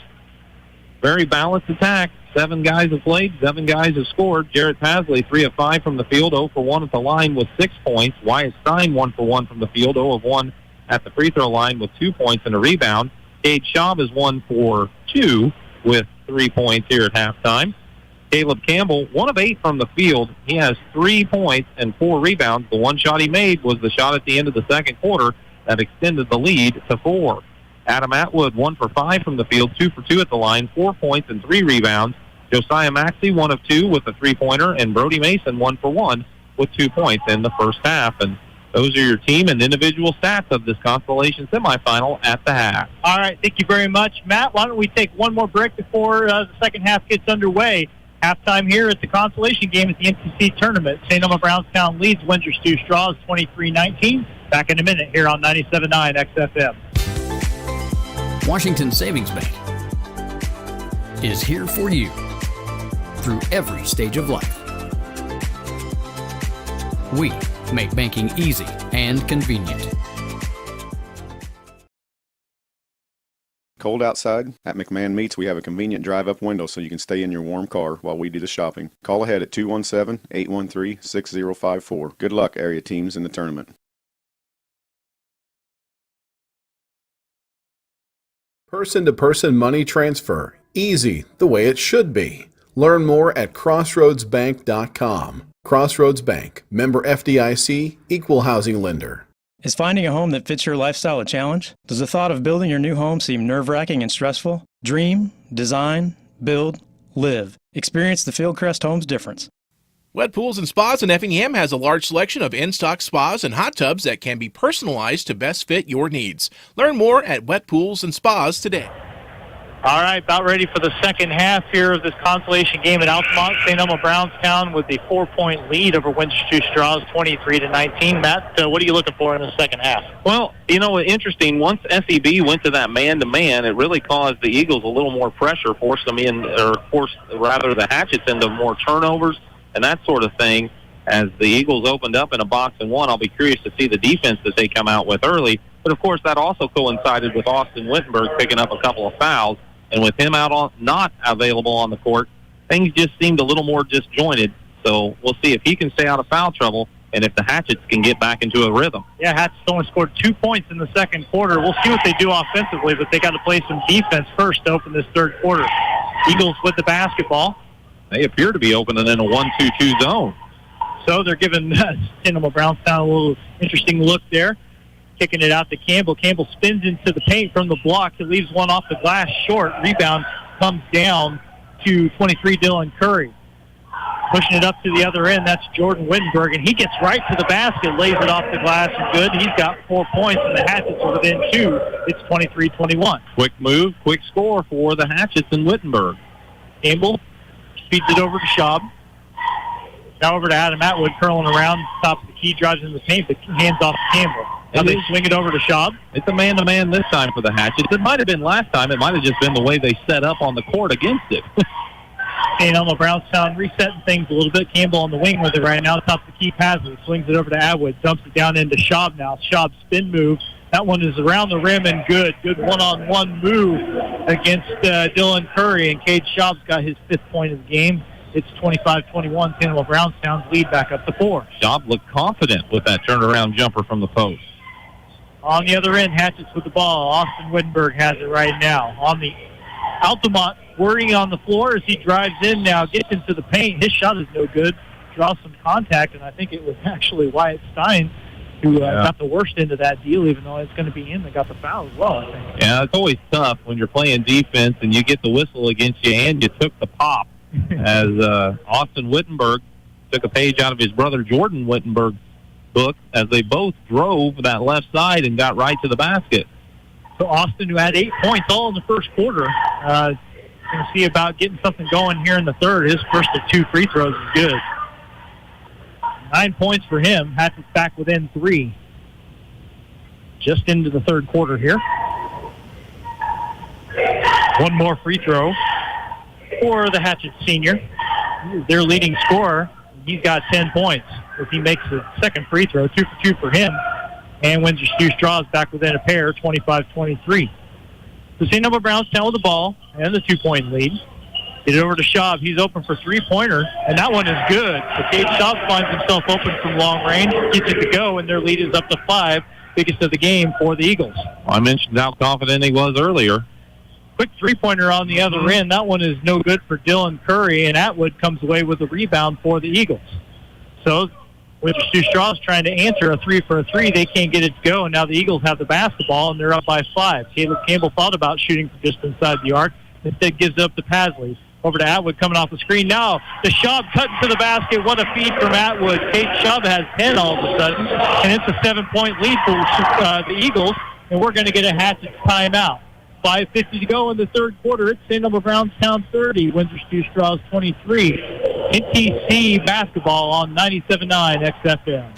very balanced attack. 7 guys have played, 7 guys have scored. Jarrett Pasley, 3 of 5 from the field, 0 for 1 at the line with 6 points. Wyatt Stein, 1 for 1 from the field, 0 of 1 at the free throw line with 2 points and a rebound. Cade Schaub is 1 for 2 with 3 points here at halftime. Caleb Campbell, 1 of 8 from the field. He has 3 points and 4 rebounds. The one shot he made was the shot at the end of the second quarter that extended the lead to 4. Adam Atwood, 1 for 5 from the field, 2 for 2 at the line, 4 points and 3 rebounds. Josiah Maxey, 1 of 2 with a 3-pointer, and Brody Mason, 1 for 1 with 2 points in the first half. And those are your team and individual stats of this Constellation semifinal at the half. All right, thank you very much, Matt. Why don't we take one more break before the second half gets underway? Halftime here at the Constellation game at the NTC tournament. St. Elmo Brownstown leads Windsor Stewardson-Strasburg 23-19. Back in a minute here on 97.9 XFM. Washington Savings Bank is here for you through every stage of life. We make banking easy and convenient. Cold outside? At McMahon Meats, we have a convenient drive-up window so you can stay in your warm car while we do the shopping. Call ahead at 217-813-6054. Good luck, area teams, in the tournament. Person-to-person money transfer. Easy, the way it should be. Learn more at crossroadsbank.com. Crossroads Bank, member FDIC, equal housing lender. Is finding a home that fits your lifestyle a challenge? Does the thought of building your new home seem nerve-wracking and stressful? Dream, design, build, live. Experience the Fieldcrest Homes difference. Wet Pools and Spas in Effingham has a large selection of in-stock spas and hot tubs that can be personalized to best fit your needs. Learn more at Wet Pools and Spas today. All right, about ready for the second half here of this consolation game at Altamont. St. Elmo Brownstown with the 4-point lead over Windsor Straws, 23-19. Matt, what are you looking for in the second half? Well, interesting. Once SEB went to that man-to-man, it really caused the Eagles a little more pressure, forced the Hatchets into more turnovers and that sort of thing. As the Eagles opened up in a box and one, I'll be curious to see the defense that they come out with early. But, of course, that also coincided with Austin Wittenberg picking up a couple of fouls. And with him not available on the court, things just seemed a little more disjointed. So we'll see if he can stay out of foul trouble and if the Hatchets can get back into a rhythm. Yeah, Hatchets only scored 2 points in the second quarter. We'll see what they do offensively, but they got to play some defense first to open this third quarter. Eagles with the basketball. They appear to be opening in a 1-2-2 zone. So they're giving St. Elmo Brownstown a little interesting look there. Kicking it out to Campbell. Campbell spins into the paint from the block. He leaves one off the glass short. Rebound comes down to 23, Dylan Curry. Pushing it up to the other end, that's Jordan Wittenberg, and he gets right to the basket, lays it off the glass, and good. He's got 4 points, and the Hatchets are within 2. It's 23-21. Quick move, quick score for the Hatchets and Wittenberg. Campbell feeds it over to Schaub. Now over to Adam Atwood, curling around, top of the key, drives in the paint, but hands off to Campbell. Now they swing it over to Schaub. It's a man-to-man this time for the Hatchets. It might have been last time. It might have just been the way they set up on the court against it. St. Elmo Brownstown resetting things a little bit. Campbell on the wing with it right now. Top of the key, Pasley swings it over to Atwood. Dumps it down into Schaub now. Schaub spin move. That one is around the rim and good. Good one-on-one move against Dylan Curry. And Cade Schaub's got his 5th point of the game. It's 25-21. St. Elmo Brownstown's lead back up to 4. Schaub looked confident with that turnaround jumper from the post. On the other end, Hatchets with the ball. Austin Wittenberg has it right now. On the Altamont, worrying on the floor as he drives in now, gets into the paint. His shot is no good. Draws some contact, and I think it was actually Wyatt Stein who got the worst end of that deal, even though it's going to be him that got the foul as well, I think. Yeah, it's always tough when you're playing defense and you get the whistle against you and you took the pop. As Austin Wittenberg took a page out of his brother Jordan Wittenberg's book as they both drove that left side and got right to the basket. So Austin, who had 8 points all in the first quarter, going to see about getting something going here in the third. His first of 2 free throws is good. 9 points for him. Hatchets back within 3. Just into the third quarter here. One more free throw for the Hatchet senior. Their leading scorer. He's got 10 points. If he makes the second free throw, 2 for 2 for him. And Windsor Straws back within a pair, 25-23. So St. Elmo Brownstown with the ball and the 2-point lead. Get it over to Schaub. He's open for 3-pointer, and that one is good. So Cade Schaub finds himself open from long range, gets it to go, and their lead is up to 5, biggest of the game for the Eagles. I mentioned how confident he was earlier. Quick 3-pointer on the other end. That one is no good for Dylan Curry, and Atwood comes away with a rebound for the Eagles. So Windsor Straws trying to answer a 3 for a 3. They can't get it to go, and now the Eagles have the basketball, and they're up by 5. Caleb Campbell thought about shooting from just inside the arc. Instead gives it up to Pasley. Over to Atwood coming off the screen. Now the Schaub cutting to the basket. What a feed from Atwood. Kate Schaub has 10 all of a sudden, and it's a 7-point lead for the Eagles, and we're going to get a Hatchet timeout. 5:50 to go in the third quarter. It's St. Elmo Brownstown 30, Windsor Straws 23. NTC basketball on 97.9 XFM.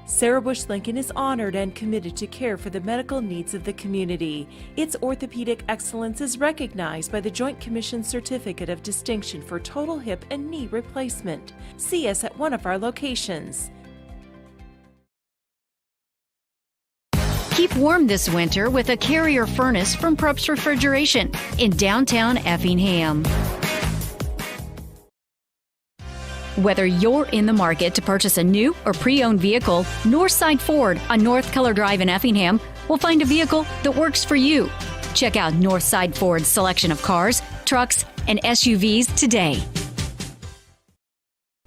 Sarah Bush Lincoln is honored and committed to care for the medical needs of the community. Its orthopedic excellence is recognized by the Joint Commission Certificate of Distinction for Total Hip and Knee Replacement. See us at one of our locations. Keep warm this winter with a Carrier furnace from Prupp's Refrigeration in downtown Effingham. Whether you're in the market to purchase a new or pre-owned vehicle, Northside Ford on North Keller Drive in Effingham will find a vehicle that works for you. Check out Northside Ford's selection of cars, trucks, and SUVs today.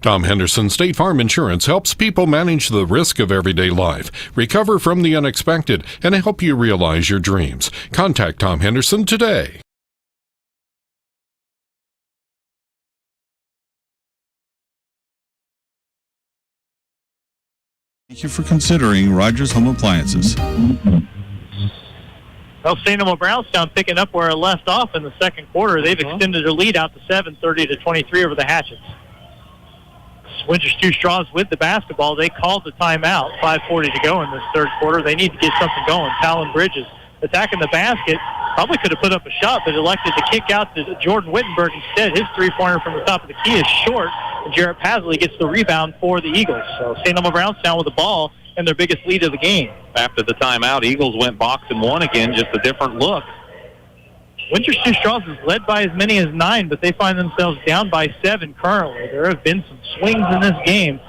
Tom Henderson State Farm Insurance helps people manage the risk of everyday life, recover from the unexpected, and help you realize your dreams. Contact Tom Henderson today. Thank you for considering Rogers Home Appliances. Well, St. Elmo Brownstown picking up where it left off in the second quarter. They've extended their lead out to 7, 30-23 over the Hatchets. Windsor Stewardson-Strasburg with the basketball. They called the timeout. 5:40 to go in this third quarter. They need to get something going. Talon Bridges attacking the basket. Probably could have put up a shot, but elected to kick out to Jordan Wittenberg instead. His three-pointer from the top of the key is short, and Jarrett Pasley gets the rebound for the Eagles. So St. Elmo Brownstown with the ball and their biggest lead of the game. After the timeout, Eagles went box and one again, just a different look. Windsor Stewardson is led by as many as 9, but they find themselves down by 7 currently. There have been some swings in this game.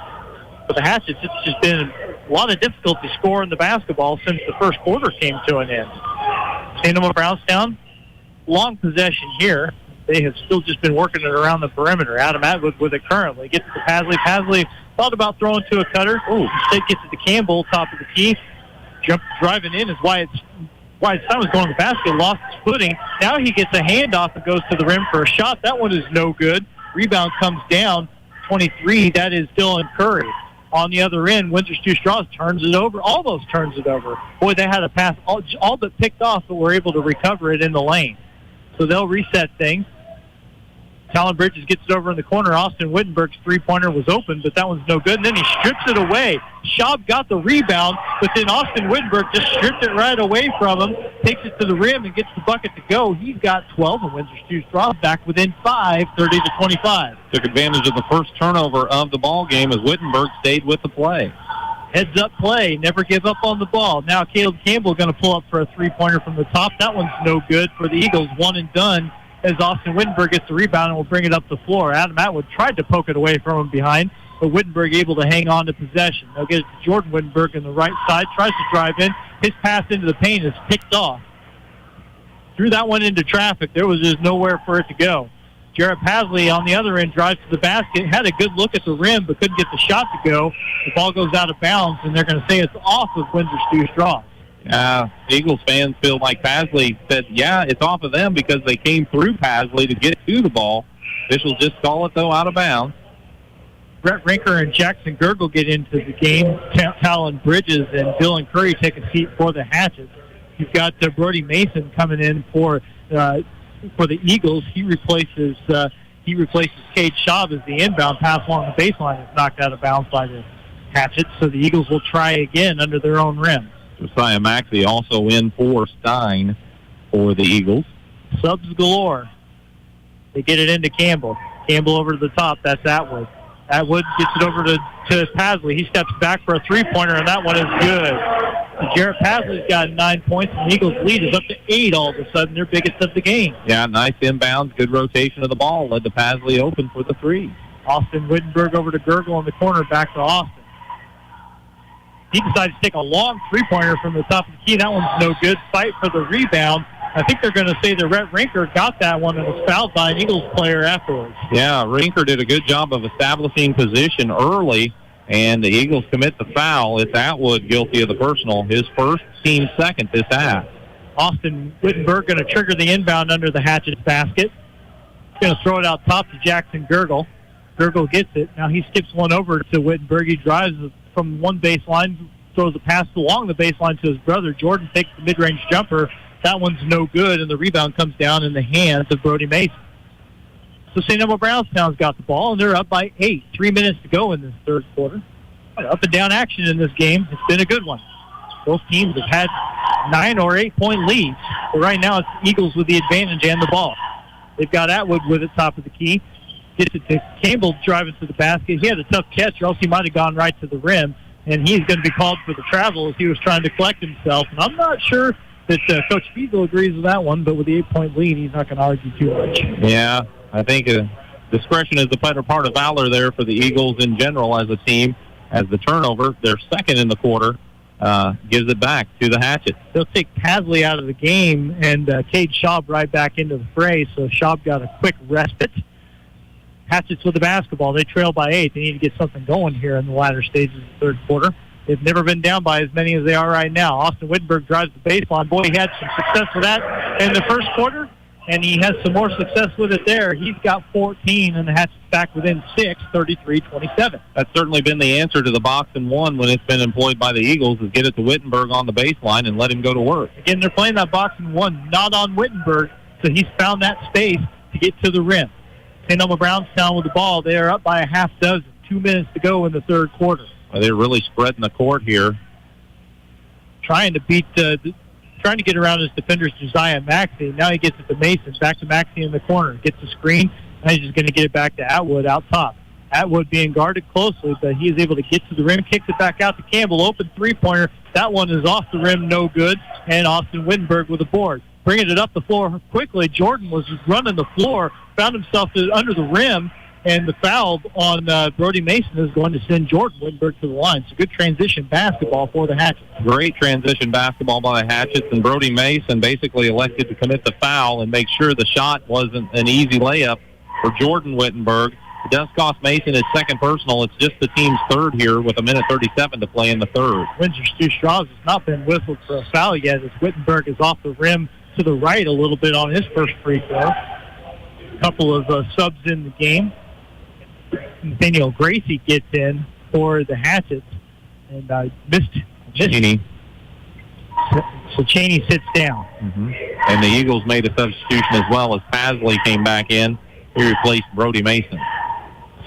For the Hatchets, it's just been a lot of difficulty scoring the basketball since the first quarter came to an end. St. Elmo Brownstown, long possession here. They have still just been working it around the perimeter. Adam Atwood with it currently. Gets it to Pasley. Pasley thought about throwing to a cutter. Instead gets it to Campbell, top of the key. Driving in is Wyatt Simons going to the basket, lost his footing. Now he gets a handoff and goes to the rim for a shot. That one is no good. Rebound comes down. 23, that is Dylan Curry. On the other end, Windsor Stewardson turns it over, almost turns it over. Boy, they had a pass all but picked off, but were able to recover it in the lane. So they'll reset things. Talon Bridges gets it over in the corner. Austin Wittenberg's three-pointer was open, but that one's no good. And then he strips it away. Schaub got the rebound, but then Austin Wittenberg just stripped it right away from him, takes it to the rim, and gets the bucket to go. He's got 12, and Windsor Stewardson back within 5, 30-25. Took advantage of the first turnover of the ball game as Wittenberg stayed with the play. Heads-up play, never give up on the ball. Now Caleb Campbell going to pull up for a three-pointer from the top. That one's no good for the Eagles. One and done as Austin Wittenberg gets the rebound and will bring it up the floor. Adam Atwood tried to poke it away from him behind, but Wittenberg able to hang on to possession. They'll get it to Jordan Wittenberg on the right side, tries to drive in. His pass into the paint is picked off. Threw that one into traffic. There was just nowhere for it to go. Jarrett Pasley on the other end drives to the basket, had a good look at the rim, but couldn't get the shot to go. The ball goes out of bounds, and they're going to say it's off of Windsor Stewardson. Eagles fans feel like Pasley said, it's off of them because they came through Pasley to get to the ball. Officials just call it, though, out of bounds. Brett Rinker and Jackson Gergel get into the game. Talon Bridges and Dylan Curry take a seat for the Hatchets. You've got Brody Mason coming in for the Eagles. He replaces Cade Schaub as the inbound pass along the baseline is knocked out of bounds by the Hatchets. So the Eagles will try again under their own rim. Josiah Maxey also in for Stein for the Eagles. Subs galore. They get it into Campbell. Campbell over to the top. That's Atwood. Atwood gets it over to Pasley. He steps back for a three-pointer, and that one is good. So Jarrett Pasley's got 9 points, and the Eagles' lead is up to 8 all of a sudden. Their biggest of the game. Yeah, nice inbounds. Good rotation of the ball. Led to Pasley open for the three. Austin Wittenberg over to Gergel in the corner. Back to Austin. He decides to take a long three-pointer from the top of the key. That one's no good. Fight for the rebound. I think they're going to say that Rhett Rinker got that one and was fouled by an Eagles player afterwards. Yeah, Rinker did a good job of establishing position early, and the Eagles commit the foul. It's Atwood guilty of the personal. His first, team second this half. Austin Wittenberg going to trigger the inbound under the Hatchets basket. He's going to throw it out top to Jackson Gergel. Gergel gets it. Now he skips one over to Wittenberg. He drives from one baseline, throws a pass along the baseline to his brother. Jordan takes the mid-range jumper. That one's no good, and the rebound comes down in the hands of Brody Mason. So St. Elmo Brownstown's got the ball, and they're up by 8. 3 minutes to go in this third quarter. Up and down action in this game. It's been a good one. Both teams have had 9 or 8 point leads. But right now it's Eagles with the advantage and the ball. They've got Atwood with it top of the key. Gets it to Campbell driving to the basket. He had a tough catch, or else he might have gone right to the rim. And he's going to be called for the travel as he was trying to collect himself. And I'm not sure that Coach Fiesel agrees with that one, but with the 8-point lead, he's not going to argue too much. Yeah, I think discretion is the better part of valor there for the Eagles in general as a team. As the turnover, their second in the quarter, gives it back to the Hatchets. They'll take Pasley out of the game and Cade Schaub right back into the fray, so Schaub got a quick respite. Hatchets with the basketball. They trail by 8. They need to get something going here in the latter stages of the third quarter. They've never been down by as many as they are right now. Austin Wittenberg drives the baseline. Boy, he had some success with that in the first quarter, and he has some more success with it there. He's got 14, and the Hatchets back within 6, 33-27. That's certainly been the answer to the box and one when it's been employed by the Eagles, is get it to Wittenberg on the baseline and let him go to work. Again, they're playing that box and one, not on Wittenberg, so he's found that space to get to the rim. St. Elmo Brownstown with the ball. They are up by a half dozen. 2 minutes to go in the third quarter. Well, they're really spreading the court here. Trying to get around his defenders, Josiah Maxey. Now he gets it to Mason. Back to Maxey in the corner. Gets the screen. Now he's just going to get it back to Atwood out top. Atwood being guarded closely, but he is able to get to the rim. Kicks it back out to Campbell. Open three-pointer. That one is off the rim. No good. And Austin Wittenberg with a board. Bringing it up the floor quickly. Jordan was just running the floor. Found himself under the rim, and the foul on Brody Mason is going to send Jordan Wittenberg to the line. So good transition basketball for the Hatchets. Great transition basketball by the Hatchets, and Brody Mason basically elected to commit the foul and make sure the shot wasn't an easy layup for Jordan Wittenberg. It does cost Mason his second personal. It's just the team's third here with 1:37 to play in the third. Windsor Stu-Strauss has not been whistled for a foul yet, as Wittenberg is off the rim to the right a little bit on his first free throw. A couple of subs in the game. Nathaniel Gracie gets in for the Hatchets, and missed Cheney. So Cheney sits down. Mm-hmm. And the Eagles made a substitution as well as Pasley came back in. He replaced Brody Mason.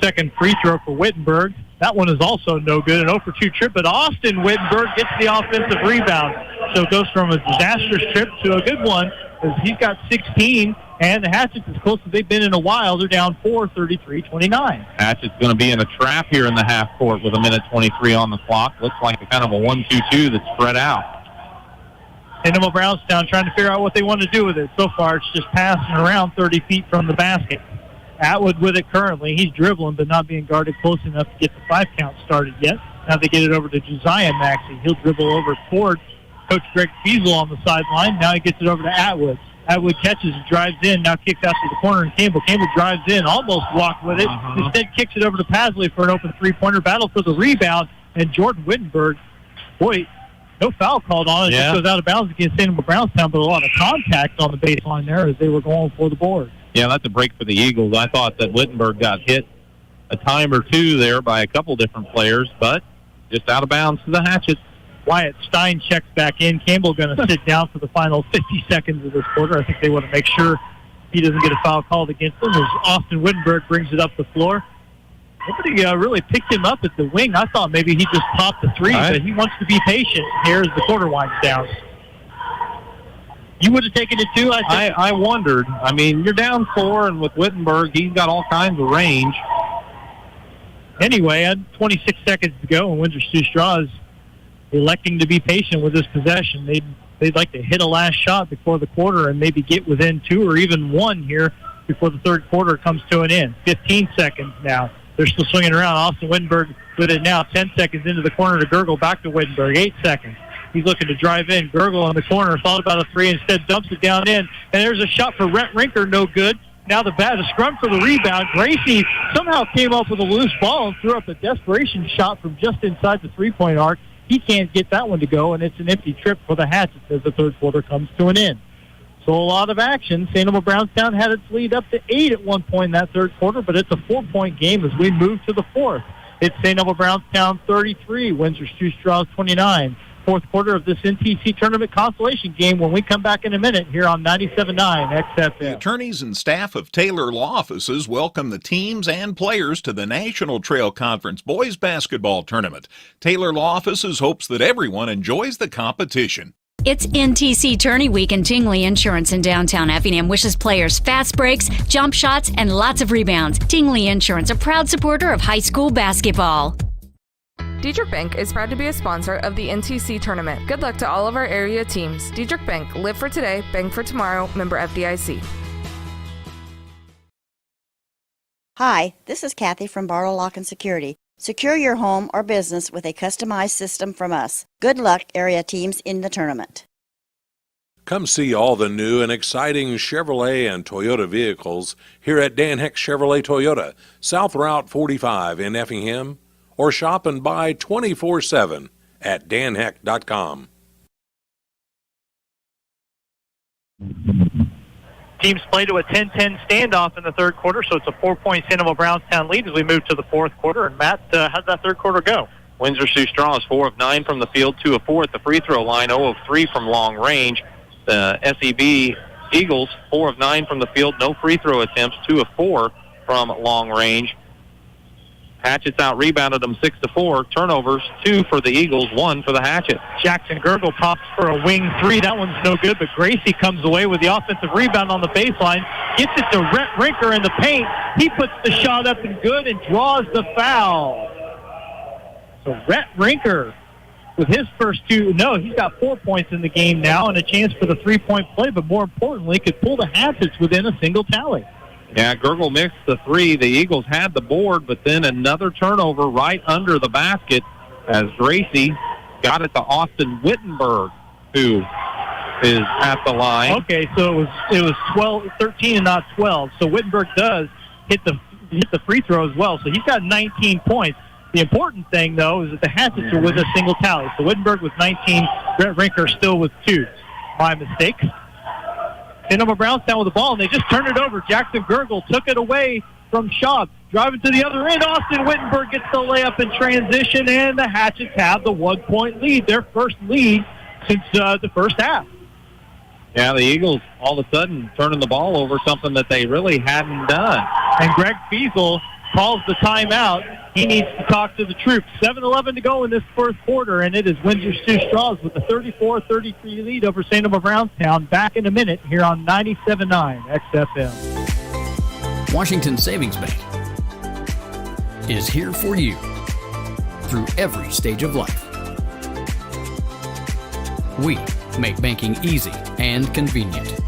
Second free throw for Wittenberg. That one is also no good. An 0-for-2 trip, but Austin Wittenberg gets the offensive rebound. So it goes from a disastrous trip to a good one, as he's got 16, and the Hatchets, as close as they've been in a while, they're down 4, 33-29. Hatchets going to be in a trap here in the half court with 1:23 on the clock. Looks like a kind of a 1-2-2 that's spread out. St. Elmo Brownstown trying to figure out what they want to do with it. So far, it's just passing around 30 feet from the basket. Atwood with it currently. He's dribbling, but not being guarded close enough to get the 5 count started yet. Now they get it over to Josiah Maxey. He'll dribble over toward Coach Greg Fiesel on the sideline. Now he gets it over to Atwood. Atwood catches and drives in. Now kicks out to the corner, and Campbell drives in, almost walked with it. Instead kicks it over to Pasley for an open three-pointer. Battle for the rebound, and Jordan Wittenberg, boy, no foul called on it. It just goes out of bounds against St. Elmo Brownstown, but a lot of contact on the baseline there as they were going for the board. Yeah, that's a break for the Eagles. I thought that Wittenberg got hit a time or two there by a couple different players, but just out of bounds to the Hatchets. Wyatt Stein checks back in. Campbell going to sit down for the final 50 seconds of this quarter. I think they want to make sure he doesn't get a foul called against him as Austin Wittenberg brings it up the floor. Nobody really picked him up at the wing. I thought maybe he just popped the three, but he wants to be patient here as the quarter winds down. You would have taken it too, I think. I wondered. I mean, you're down 4, and with Wittenberg, he's got all kinds of range. Anyway, 26 seconds to go, and Windsor Stu-Strasburg electing to be patient with this possession. They'd like to hit a last shot before the quarter and maybe get within 2 or even 1 here before the third quarter comes to an end. 15 seconds now. They're still swinging around. Austin Wittenberg with it now. 10 seconds into the corner to Gergel. Back to Wittenberg. 8 seconds. He's looking to drive in. Gergel in the corner. Thought about a 3. Instead dumps it down in. And there's a shot for Rhett Rinker. No good. Now the scrum for the rebound. Gracie somehow came up with a loose ball and threw up a desperation shot from just inside the three-point arc. He can't get that one to go, and it's an empty trip for the Hatchets as the third quarter comes to an end. So a lot of action. St. Elmo Brownstown had its lead up to 8 at one point in that third quarter, but it's a 4-point game as we move to the fourth. It's St. Elmo Brownstown 33, Windsor Stu-Strasburg 29. fourth quarter of this NTC tournament consolation game when we come back in a minute here on 97.9 XFM. The attorneys and staff of Taylor Law Offices welcome the teams and players to the National Trail Conference Boys Basketball Tournament. Taylor Law Offices hopes that everyone enjoys the competition. It's NTC Tourney Week, and Tingley Insurance in downtown Effingham wishes players fast breaks, jump shots, and lots of rebounds. Tingley Insurance, a proud supporter of high school basketball. Diedrich Bank is proud to be a sponsor of the NTC tournament. Good luck to all of our area teams. Diedrich Bank, live for today, bank for tomorrow, member FDIC. Hi, this is Kathy from Barlow Lock and Security. Secure your home or business with a customized system from us. Good luck, area teams in the tournament. Come see all the new and exciting Chevrolet and Toyota vehicles here at Dan Heck Chevrolet Toyota, South Route 45 in Effingham, or shop and buy 24/7 at danheck.com. Teams play to a 10-10 standoff in the third quarter, so it's a 4-point St. Elmo Brownstown lead as we move to the fourth quarter. And Matt, how'd that third quarter go? Windsor Sioux Straws 4 of 9 from the field, 2 of 4 at the free throw line, 0 of 3 from long range. The SEB Eagles 4 of 9 from the field, no free throw attempts, 2 of 4 from long range. Hatchets out rebounded them 6-4. Turnovers, 2 for the Eagles, 1 for the Hatchets. Jackson Gergel pops for a wing three. That one's no good, but Gracie comes away with the offensive rebound on the baseline. Gets it to Rhett Rinker in the paint. He puts the shot up and good and draws the foul. So Rhett Rinker with his first two, he's got 4 points in the game now and a chance for the three-point play, but more importantly, could pull the Hatchets within a single tally. Yeah, Gergel missed the three. The Eagles had the board, but then another turnover right under the basket as Gracie got it to Austin Wittenberg, who is at the line. Okay, so it was 13 and not 12. So Wittenberg does hit the free throw as well. So he's got 19 points. The important thing, though, is that the Hatchets are with a single tally. So Wittenberg with 19, Rhett Rinker still with 2. My mistake. St. Elmo Brownstown with the ball, and they just turned it over. Jackson Gergel took it away from Schaub. Driving to the other end, Austin Wittenberg gets the layup in transition, and the Hatchets have the 1-point lead, their first lead since the first half. Yeah, the Eagles all of a sudden turning the ball over, something that they really hadn't done. And Greg Fiesel calls the timeout. He needs to talk to the troops. 7:11 to go in this first quarter, and it is Windsor Sioux Straws with a 34-33 lead over St. Elmo Brownstown. Back in a minute here on 97.9 XFM. Washington Savings Bank is here for you through every stage of life. We make banking easy and convenient.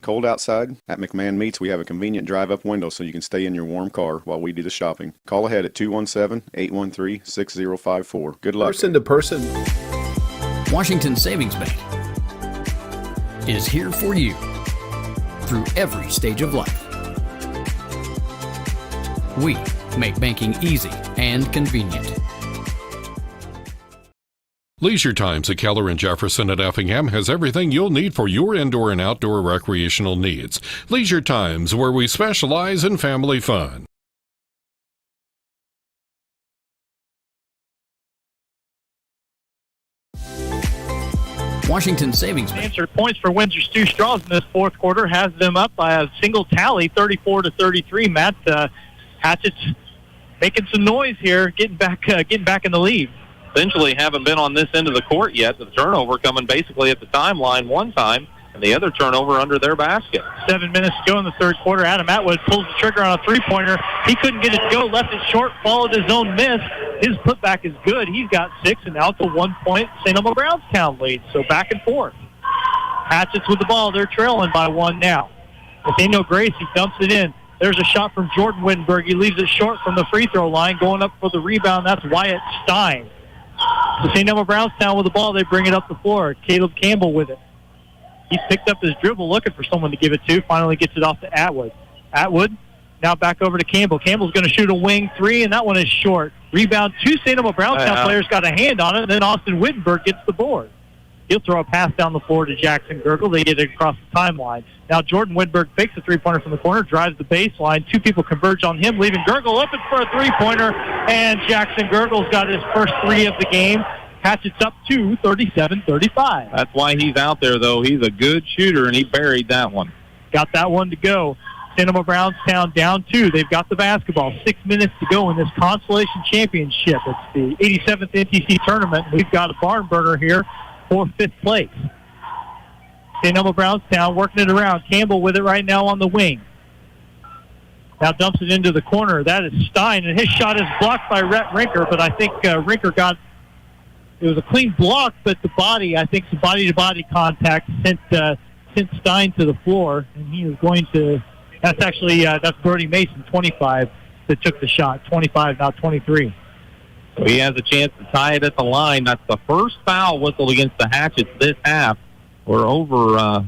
Cold outside? At McMahon Meats, we have a convenient drive-up window so you can stay in your warm car while we do the shopping. Call ahead at 217-813-6054. Good luck. Person to person. Washington Savings Bank is here for you through every stage of life. We make banking easy and convenient. Leisure Times at Keller and Jefferson at Effingham has everything you'll need for your indoor and outdoor recreational needs. Leisure Times, where we specialize in family fun. Washington Savings Bank. Answer points for Windsor Sioux Straws in this fourth quarter has them up by a single tally, 34-33. Matt, Hatchets making some noise here, getting back in the lead. Essentially haven't been on this end of the court yet. The turnover coming basically at the timeline one time, and the other turnover under their basket. 7 minutes to go in the third quarter. Adam Atwood pulls the trigger on a three-pointer. He couldn't get it to go, left it short, followed his own miss. His putback is good. He's got 6, and now it's a 1-point St. Elmo Brownstown lead. So back and forth. Hatchets with the ball. They're trailing by 1 now. Nathaniel Gracie dumps it in. There's a shot from Jordan Wittenberg. He leaves it short from the free throw line. Going up for the rebound, that's Wyatt Stein. So St. Elmo Brownstown with the ball, they bring it up the floor. Caleb Campbell with it. He's picked up his dribble, looking for someone to give it to. Finally gets it off to Atwood. Atwood now back over to Campbell. Campbell's going to shoot a wing three, and that one is short. Rebound, 2 St. Elmo Brownstown players got a hand on it, and then Austin Wittenberg gets the board. He'll throw a pass down the floor to Jackson Gergel. They get it across the timeline. Now Jordan Winberg fakes a three-pointer from the corner, drives the baseline. Two people converge on him, leaving Gergel open for a three-pointer, and Jackson Gergel's got his first three of the game. Hatchets up to 37-35. That's why he's out there, though. He's a good shooter, and he buried that one. Got that one to go. St. Elmo Brownstown down 2. They've got the basketball. 6 minutes to go in this consolation championship. It's the 87th NTC tournament. We've got a barn burner here for 5th place. St. Elmo Brownstown working it around. Campbell with it right now on the wing. Now dumps it into the corner. That is Stein, and his shot is blocked by Rhett Rinker, but I think Rinker got, it was a clean block, but the body, I think some body-to-body contact sent Stein to the floor, and he is going to, that's actually, that's Brody Mason, 25, that took the shot. 25, not 23. So he has a chance to tie it at the line. That's the first foul whistled against the Hatchets this half. We're over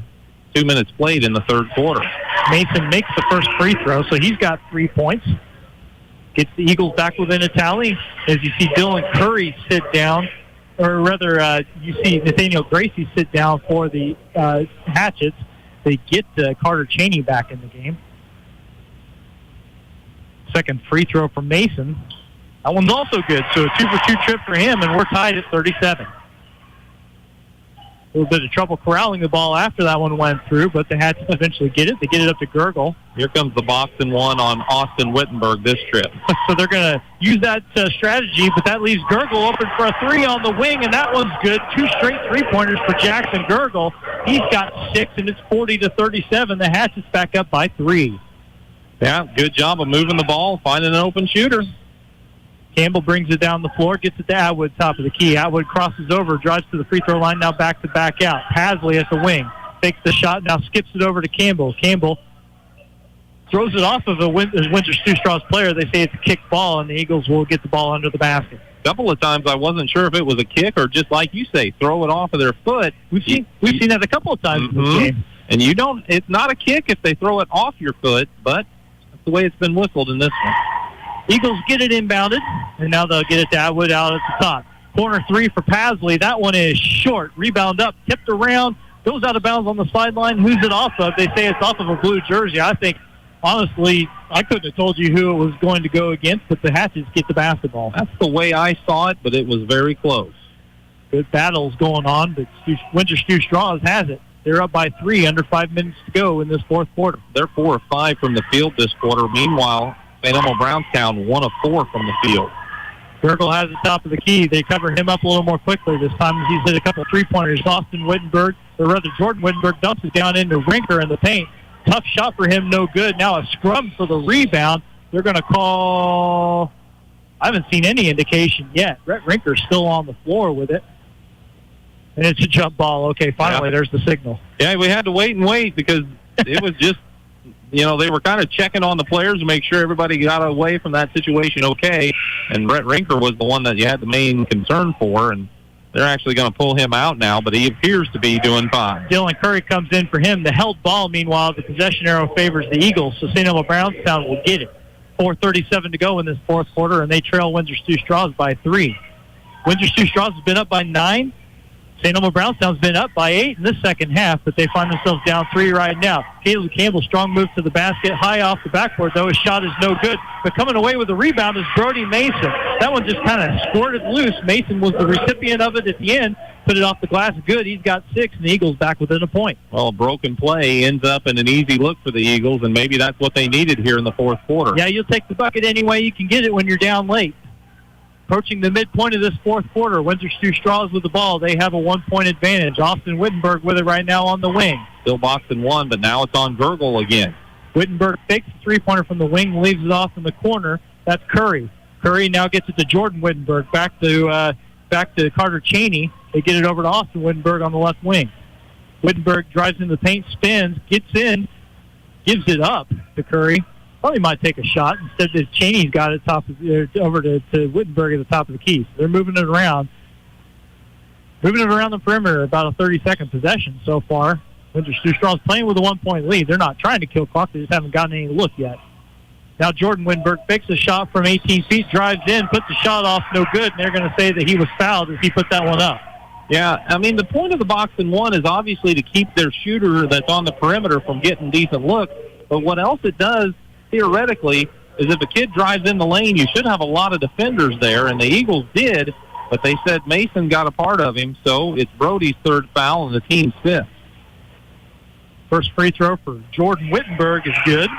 2 minutes played in the third quarter. Mason makes the first free throw, so he's got 3 points. Gets the Eagles back within a tally. As you see Dylan Curry sit down, or rather you see Nathaniel Gracie sit down for the Hatchets. They get Carter Cheney back in the game. Second free throw from Mason. That one's also good, so a 2-for-2 trip for him, and we're tied at 37. A little bit of trouble corralling the ball after that one went through, but the Hatchets eventually get it. They get it up to Gergel. Here comes the Boston one on Austin Wittenberg this trip. So they're going to use that strategy, but that leaves Gergel open for a three on the wing, and that one's good. 2 straight three-pointers for Jackson Gergel. He's got 6, and it's 40-37. The Hatchets back up by 3. Yeah, good job of moving the ball, finding an open shooter. Campbell brings it down the floor, gets it to Atwood, top of the key. Atwood crosses over, drives to the free throw line, now back to back out. Pasley at the wing, takes the shot, now skips it over to Campbell. Campbell throws it off of a Windsor Stewardson-Strasburg player. They say it's a kick ball, and the Eagles will get the ball under the basket. A couple of times I wasn't sure if it was a kick or just like you say, throw it off of their foot. We've seen that a couple of times in this game. And it's not a kick if they throw it off your foot, but that's the way it's been whistled in this one. Eagles get it inbounded, and now they'll get it to Atwood out at the top. Corner three for Pasley. That one is short. Rebound up, tipped around, goes out of bounds on the sideline. Who's it off of? They say it's off of a blue jersey. I think, honestly, I couldn't have told you who it was going to go against, but the Hatchets get the basketball. That's the way I saw it, but it was very close. Good battles going on, but Windsor Stewardson has it. They're up by 3, under 5 minutes to go in this fourth quarter. They're 4 of 5 from the field this quarter. Meanwhile, St. Elmo Brownstown 1 of 4 from the field. Gergel has the top of the key. They cover him up a little more quickly this time. He's hit a couple of three-pointers. Jordan Wittenberg dumps it down into Rinker in the paint. Tough shot for him, no good. Now a scrum for the rebound. They're going to call... I haven't seen any indication yet. Rhett Rinker's still on the floor with it. And it's a jump ball. Okay, finally, There's the signal. Yeah, we had to wait because it was just... they were kind of checking on the players to make sure everybody got away from that situation okay. And Rhett Rinker was the one that you had the main concern for, and they're actually going to pull him out now, but he appears to be doing fine. Dylan Curry comes in for him. The held ball, meanwhile, the possession arrow favors the Eagles, so St. Elmo Brownstown will get it. 4:37 to go in this fourth quarter, and they trail Windsor Stewardson by 3. Windsor Stewardson has been up by 9. St. Elmo Brownstown's been up by 8 in this second half, but they find themselves down 3 right now. Caleb Campbell, strong move to the basket, high off the backboard, though. His shot is no good. But coming away with the rebound is Brody Mason. That one just kind of squirted loose. Mason was the recipient of it at the end, put it off the glass good. He's got 6, and the Eagles back within a point. Well, a broken play ends up in an easy look for the Eagles, and maybe that's what they needed here in the fourth quarter. Yeah, you'll take the bucket any way you can get it when you're down late. Approaching the midpoint of this fourth quarter, Windsor Stewardson with the ball. They have a 1-point advantage. Austin Wittenberg with it right now on the wing. Still Boston 1, but now it's on Gergel again. Wittenberg fakes the three-pointer from the wing, leaves it off in the corner. That's Curry. Curry now gets it to Jordan Wittenberg. Back to Carter Cheney. They get it over to Austin Wittenberg on the left wing. Wittenberg drives in the paint, spins, gets in, gives it up to Curry. Probably might take a shot. Instead, Cheney's got it over to Wittenberg at the top of the key. So they're moving it around. Moving it around the perimeter, about a 30-second possession so far. Windsor Stewardson playing with a 1-point lead. They're not trying to kill clock. They just haven't gotten any look yet. Now Jordan Wittenberg fakes a shot from 18 feet, drives in, puts the shot off, no good, and they're going to say that he was fouled as he put that one up. Yeah, I mean, the point of the box and one is obviously to keep their shooter that's on the perimeter from getting decent looks. But what else it does, theoretically, is if a kid drives in the lane, you should have a lot of defenders there, and the Eagles did, but they said Mason got a part of him, so it's Brody's third foul and the team's fifth. First free throw for Jordan Wittenberg is good.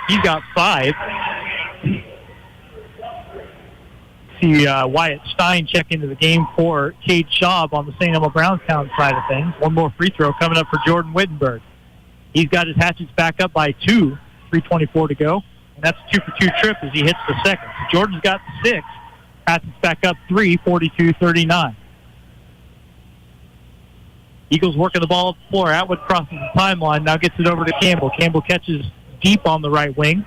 He's got 5. See Wyatt Stein check into the game for Cade Schaub on the St. Elmo Brownstown side of things. One more free throw coming up for Jordan Wittenberg. He's got his Hatchets back up by 2, 3:24 to go. And that's a 2-for-2 trip as he hits the second. So Jordan's got 6. Hatchets back up 3, 42-39. Eagles working the ball up the floor. Atwood crosses the timeline, now gets it over to Campbell. Campbell catches deep on the right wing.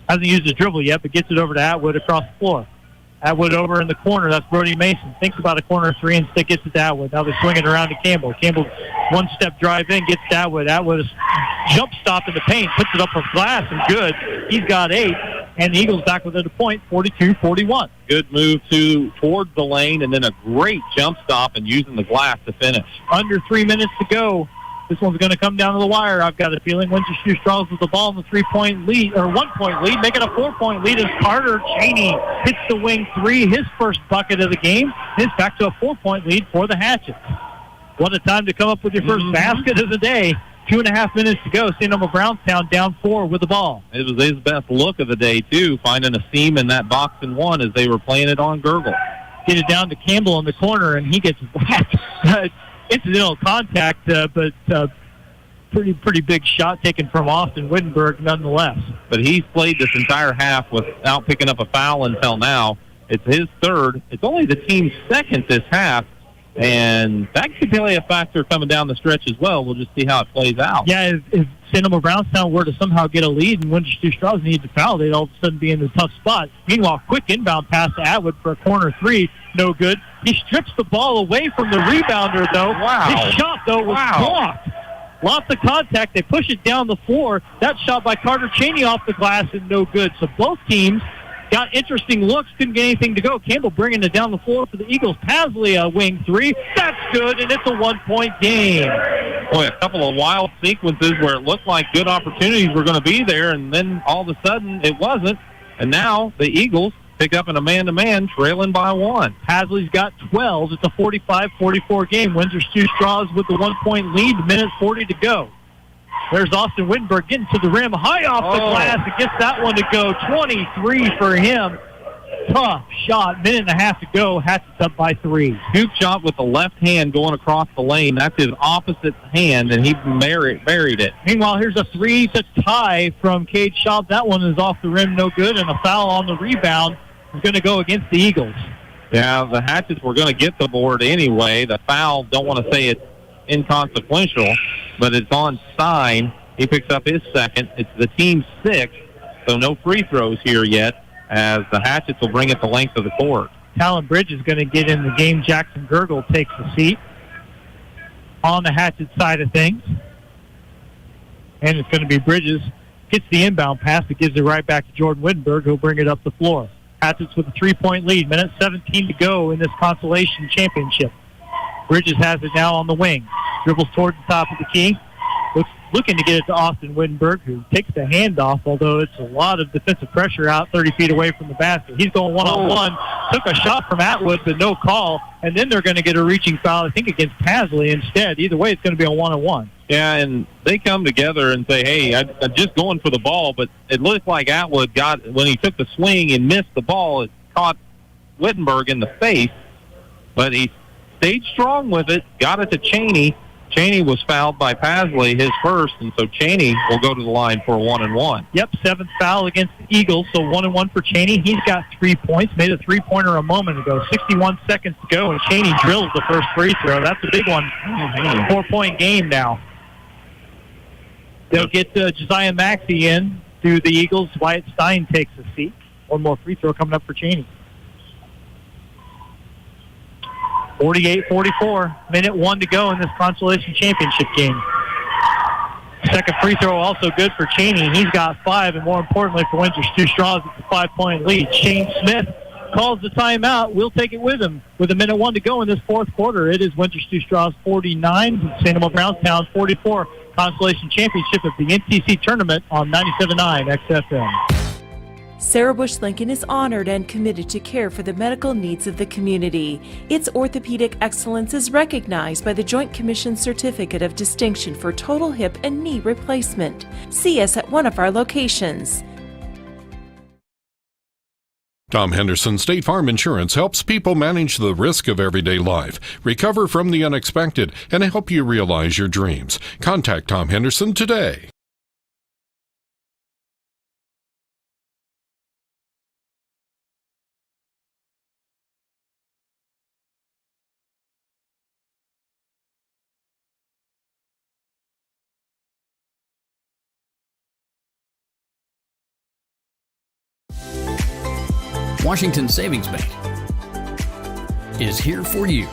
Hasn't used his dribble yet, but gets it over to Atwood across the floor. Atwood over in the corner. That's Brody Mason. Thinks about a corner 3 and stick, gets it to Atwood. Now they swing it around to Campbell. Campbell one-step drive in, gets to Atwood. Atwood is jump stop in the paint, puts it up for glass, and good. He's got 8, and the Eagles back within a point, 42-41. Good move towards the lane, and then a great jump stop and using the glass to finish. Under 3 minutes to go. This one's going to come down to the wire. I've got a feeling Windsor Stewardson with the ball in the 3-point lead, or 1-point lead, making a 4-point lead as Carter Cheney hits the wing 3, his first bucket of the game. It's back to a 4-point lead for the Hatchets. What a time to come up with your first basket of the day. 2.5 minutes to go. St. Elmo Brownstown down 4 with the ball. It was his best look of the day, too, finding a seam in that box and one as they were playing it on Gurgle. Get it down to Campbell in the corner, and he gets whacked. Incidental contact, but pretty big shot taken from Austin Wittenberg nonetheless. But he's played this entire half without picking up a foul until now. It's his third. It's only the team's second this half, and that could play a factor coming down the stretch as well. We'll just see how it plays out. Yeah, if St. Elmo Brownstown were to somehow get a lead and Windsor Stewardson needed to foul, they'd all of a sudden be in a tough spot. Meanwhile, quick inbound pass to Atwood for a corner 3. No good. He strips the ball away from the rebounder, though. Wow. His shot, though, was blocked. Lots of contact. They push it down the floor. That shot by Carter Cheney off the glass and no good. So both teams got interesting looks, couldn't get anything to go. Campbell bringing it down the floor for the Eagles. Pasley, a wing 3. That's good, and it's a 1-point game. Boy, a couple of wild sequences where it looked like good opportunities were going to be there, and then all of a sudden it wasn't. And now the Eagles pick up in a man-to-man, trailing by 1. Pasley's got 12. It's a 45-44 game. Windsor Stewardson with the 1-point lead, minute 40 to go. There's Austin Wittenberg getting to the rim, high off the glass, and gets that one to go. 23 for him. Tough shot. Minute and a half to go. Hatchets up by 3. Scoop shot with the left hand going across the lane. That's his opposite hand, and he buried it. Meanwhile, here's a 3 to tie from Cade Schaub. That one is off the rim, no good, and a foul on the rebound is going to go against the Eagles. Yeah, the Hatchets were going to get the board anyway. The foul, don't want to say it's inconsequential, but it's on Stein. He picks up his second. It's the team's 6th, so no free throws here yet, as the Hatchets will bring it the length of the court. Talon Bridge is going to get in the game. Jackson Gurgle takes the seat on the Hatchet side of things. And it's going to be Bridges. Gets the inbound pass. It gives it right back to Jordan Wittenberg, who'll bring it up the floor. Hatchets with a 3-point lead. Minute 17 to go in this consolation championship. Bridges has it now on the wing. Dribbles towards the top of the key. Looking to get it to Austin Wittenberg, who takes the handoff, although it's a lot of defensive pressure out 30 feet away from the basket. He's going one-on-one. Took a shot from Atwood, but no call. And then they're going to get a reaching foul, I think, against Pasley instead. Either way, it's going to be a one-on-one. Yeah, and they come together and say, hey, I'm just going for the ball, but it looked like Atwood got, when he took the swing and missed the ball, it caught Wittenberg in the face. But he stayed strong with it, got it to Cheney. Cheney was fouled by Pasley, his first, and so Cheney will go to the line for a 1-and-1. Yep, 7th foul against the Eagles, so 1-and-1 for Cheney. He's got 3 points, made a 3-pointer a moment ago. 61 seconds to go, and Cheney drills the first free throw. That's a big one. 4-point game now. They'll get Josiah Maxey in to the Eagles. Wyatt Stein takes a seat. One more free throw coming up for Cheney. 48-44. Minute 1 to go in this consolation championship game. Second free throw also good for Cheney. He's got 5, and more importantly for Windsor Stewardson, it's a 5-point lead. Shane Smith calls the timeout. We'll take it with him. With 1:01 to go in this fourth quarter, it is Windsor Stew-Stras 49, St. Elmo Brownstown 44. Consolation Championship of the NTC Tournament on 97.9 XFM. Sarah Bush Lincoln is honored and committed to care for the medical needs of the community. Its orthopedic excellence is recognized by the Joint Commission Certificate of Distinction for Total Hip and Knee Replacement. See us at one of our locations. Tom Henderson State Farm Insurance helps people manage the risk of everyday life, recover from the unexpected, and help you realize your dreams. Contact Tom Henderson today. Washington Savings Bank is here for you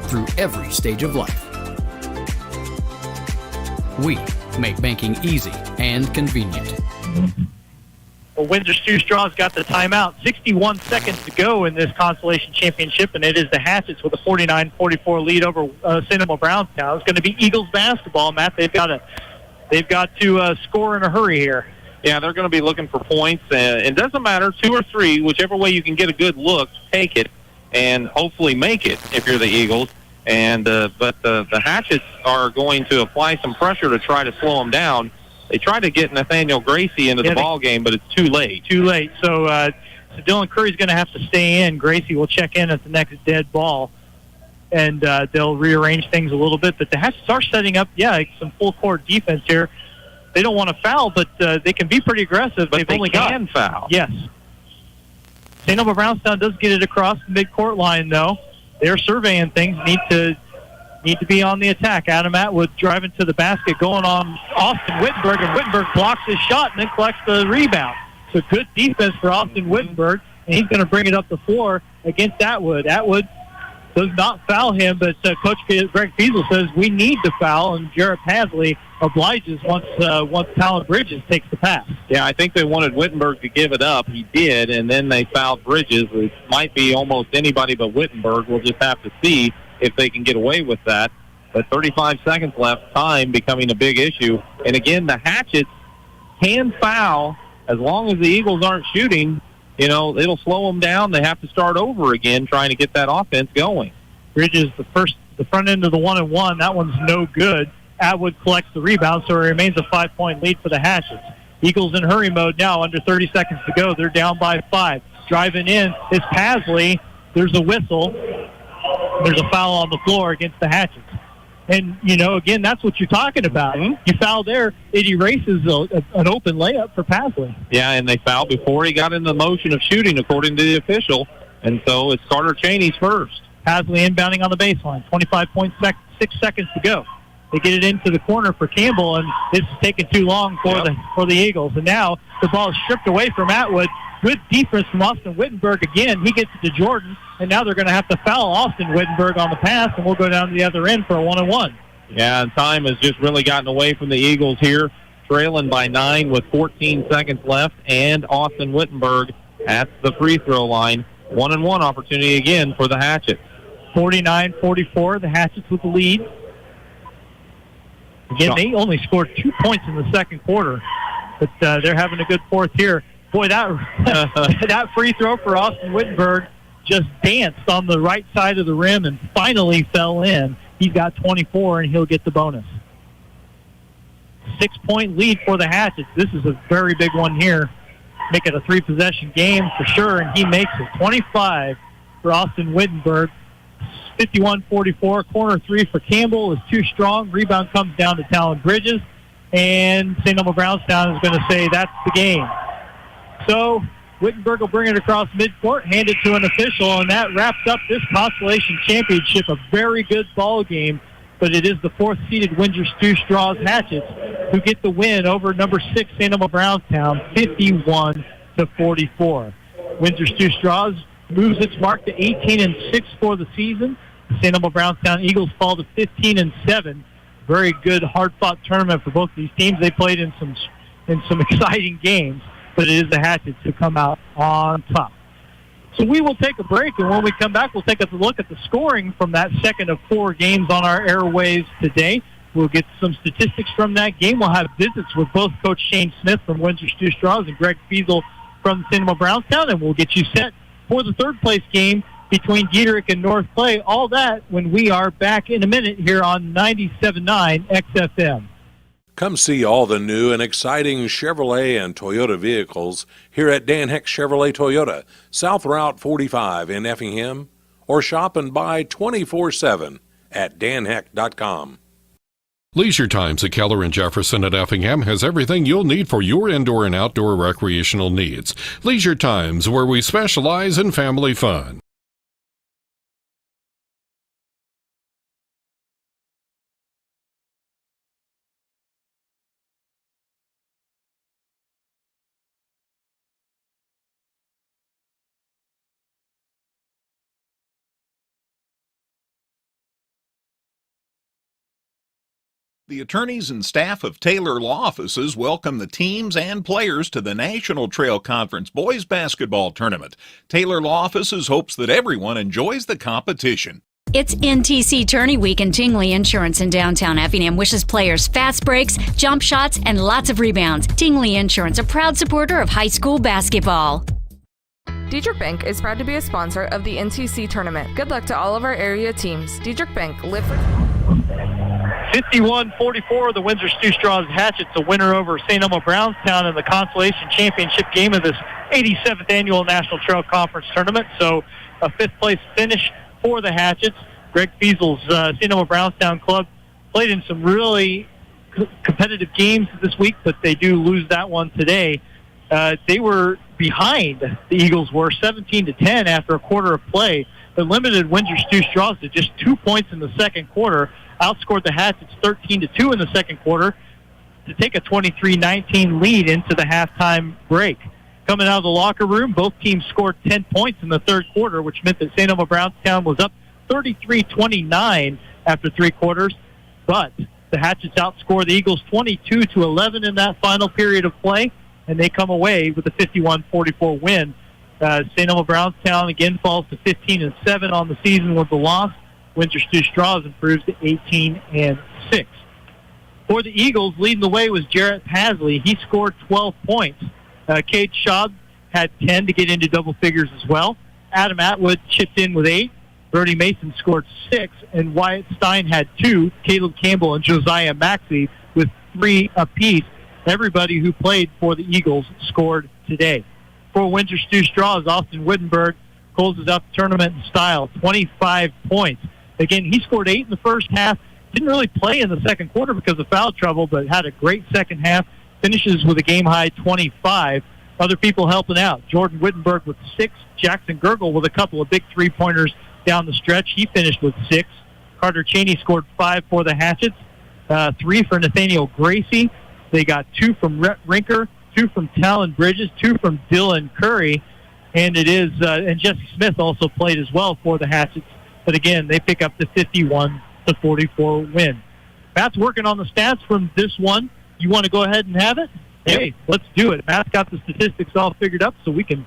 through every stage of life. We make banking easy and convenient. Well, Windsor Stew-Stras got the timeout. 61 seconds to go in this Consolation Championship, and it is the Hatchets with a 49-44 lead over St. Elmo Brownstown. It's going to be Eagles basketball, Matt. They've got to score in a hurry here. Yeah, they're going to be looking for points. It doesn't matter, 2 or 3, whichever way you can get a good look, take it, and hopefully make it if you're the Eagles. But the Hatchets are going to apply some pressure to try to slow them down. They tried to get Nathaniel Gracie into the ball game, but it's too late. So Dylan Curry's going to have to stay in. Gracie will check in at the next dead ball, and they'll rearrange things a little bit. But the Hatchets are setting up, some full-court defense here. They don't want to foul, but they can be pretty aggressive. But they can foul. Yes. St. Elmo Brownstown does get it across the midcourt line, though. They're surveying things, need to be on the attack. Adam Atwood driving to the basket, going on Austin Wittenberg, and Wittenberg blocks his shot and then collects the rebound. So good defense for Austin Wittenberg, and he's going to bring it up the floor against Atwood. Atwood does not foul him, but Coach Greg Fiesel says we need to foul, and Jarrett Pasley obliges once Talon Bridges takes the pass. Yeah, I think they wanted Wittenberg to give it up. He did, and then they fouled Bridges. It might be almost anybody but Wittenberg. We'll just have to see if they can get away with that. But 35 seconds left, time becoming a big issue. And again, the Hatchets can foul as long as the Eagles aren't shooting. It'll slow them down. They have to start over again trying to get that offense going. Bridges, the front end of the 1-and-1. That one's no good. Atwood collects the rebound, so it remains a 5-point lead for the Hatchets. Eagles in hurry mode now, under 30 seconds to go. They're down by 5. Driving in is Pasley. There's a whistle. There's a foul on the floor against the Hatchets. And, again, that's what you're talking about. Mm-hmm. You foul there, it erases an open layup for Pasley. Yeah, and they fouled before he got in the motion of shooting, according to the official. And so it's Carter Cheney's first. Pasley inbounding on the baseline. 25.6 seconds to go. They get it into the corner for Campbell, and this is taking too long for the Eagles. And now the ball is stripped away from Atwood. Good defense from Austin Wittenberg again. He gets it to Jordan, and now they're going to have to foul Austin Wittenberg on the pass, and we'll go down to the other end for a 1-and-1. Yeah, and time has just really gotten away from the Eagles here, trailing by 9 with 14 seconds left, and Austin Wittenberg at the free throw line. 1-and-1 opportunity again for the Hatchets. 49-44, the Hatchets with the lead. Again, they only scored 2 points in the second quarter, but they're having a good fourth here. Boy, that free throw for Austin Wittenberg just danced on the right side of the rim and finally fell in. He's got 24, and he'll get the bonus. 6-point lead for the Hatchets. This is a very big one here. Make it a 3-possession game for sure, and he makes it. 25 for Austin Wittenberg. 51-44. Corner 3 for Campbell is too strong. Rebound comes down to Talon Bridges, and St. Elmo Brownstown is going to say that's the game. So Wittenberg will bring it across midcourt, hand it to an official, and that wraps up this Consolation Championship. A very good ball game, but it is the 4th-seeded Windsor Stew-Stras Hatchets who get the win over number 6 St. Elmo Brownstown, 51-44. Windsor Stew-Stras moves its mark to 18-6 for the season. The St. Elmo Brownstown Eagles fall to 15-7. Very good, hard-fought tournament for both these teams. They played in some exciting games, but it is the Hatchets who come out on top. So we will take a break, and when we come back, we'll take a look at the scoring from that second of 4 games on our airwaves today. We'll get some statistics from that game. We'll have visits with both Coach Shane Smith from Windsor Stew-Stras and Greg Fiesel from St. Elmo Brownstown, and we'll get you set for the third-place game between Diederich and North Clay. All that when we are back in a minute here on 97.9 XFM. Come see all the new and exciting Chevrolet and Toyota vehicles here at Dan Heck Chevrolet Toyota, South Route 45 in Effingham, or shop and buy 24/7 at danheck.com. Leisure Times at Keller and Jefferson at Effingham has everything you'll need for your indoor and outdoor recreational needs. Leisure Times, where we specialize in family fun. The attorneys and staff of Taylor Law Offices welcome the teams and players to the National Trail Conference Boys Basketball Tournament. Taylor Law Offices hopes that everyone enjoys the competition. It's NTC Tourney Week, and Tingley Insurance in downtown Effingham wishes players fast breaks, jump shots, and lots of rebounds. Tingley Insurance, a proud supporter of high school basketball. Diedrich Bank is proud to be a sponsor of the NTC tournament. Good luck to all of our area teams. Diedrich Bank, live for... 51-44, the Windsor Stew-Stras Hatchets, a winner over St. Elmo Brownstown in the consolation championship game of this 87th annual National Trail Conference tournament. So a fifth-place finish for the Hatchets. Greg Fiesel's St. Elmo Brownstown club played in some really competitive games this week, but they do lose that one today. They were behind, the Eagles were, 17-10 after a quarter of play, but limited Windsor Stew-Stras to just 2 points in the second quarter, outscored the Hatchets 13-2 in the second quarter to take a 23-19 lead into the halftime break. Coming out of the locker room, both teams scored 10 points in the third quarter, which meant that St. Elmo Brownstown was up 33-29 after 3 quarters, but the Hatchets outscored the Eagles 22-11 in that final period of play, and they come away with a 51-44 win. St. Elmo Brownstown again falls to 15-7 on the season with the loss. Windsor Stew-Stras improves to 18-6. For the Eagles, leading the way was Jarrett Pasley. He scored 12 points. Cade Schaub had 10 to get into double figures as well. Adam Atwood chipped in with 8. Brody Mason scored 6, and Wyatt Stein had 2. Caleb Campbell and Josiah Maxey with 3 apiece. Everybody who played for the Eagles scored today. For Windsor Stew-Stras, Austin Wittenberg closes out the tournament in style, 25 points. Again, he scored 8 in the first half. Didn't really play in the second quarter because of foul trouble, but had a great second half. Finishes with a game-high 25. Other people helping out. Jordan Wittenberg with 6. Jackson Gergel with a couple of big three-pointers down the stretch. He finished with 6. Carter Cheney scored 5 for the Hatchets. 3 for Nathaniel Gracie. They got 2 from Rhett Rinker, 2 from Talon Bridges, 2 from Dylan Curry. And and Jesse Smith also played as well for the Hatchets. But again, they pick up the 51-44 win. Matt's working on the stats from this one. You want to go ahead and have it? Yep. Hey, let's do it. Matt's got the statistics all figured up, so we can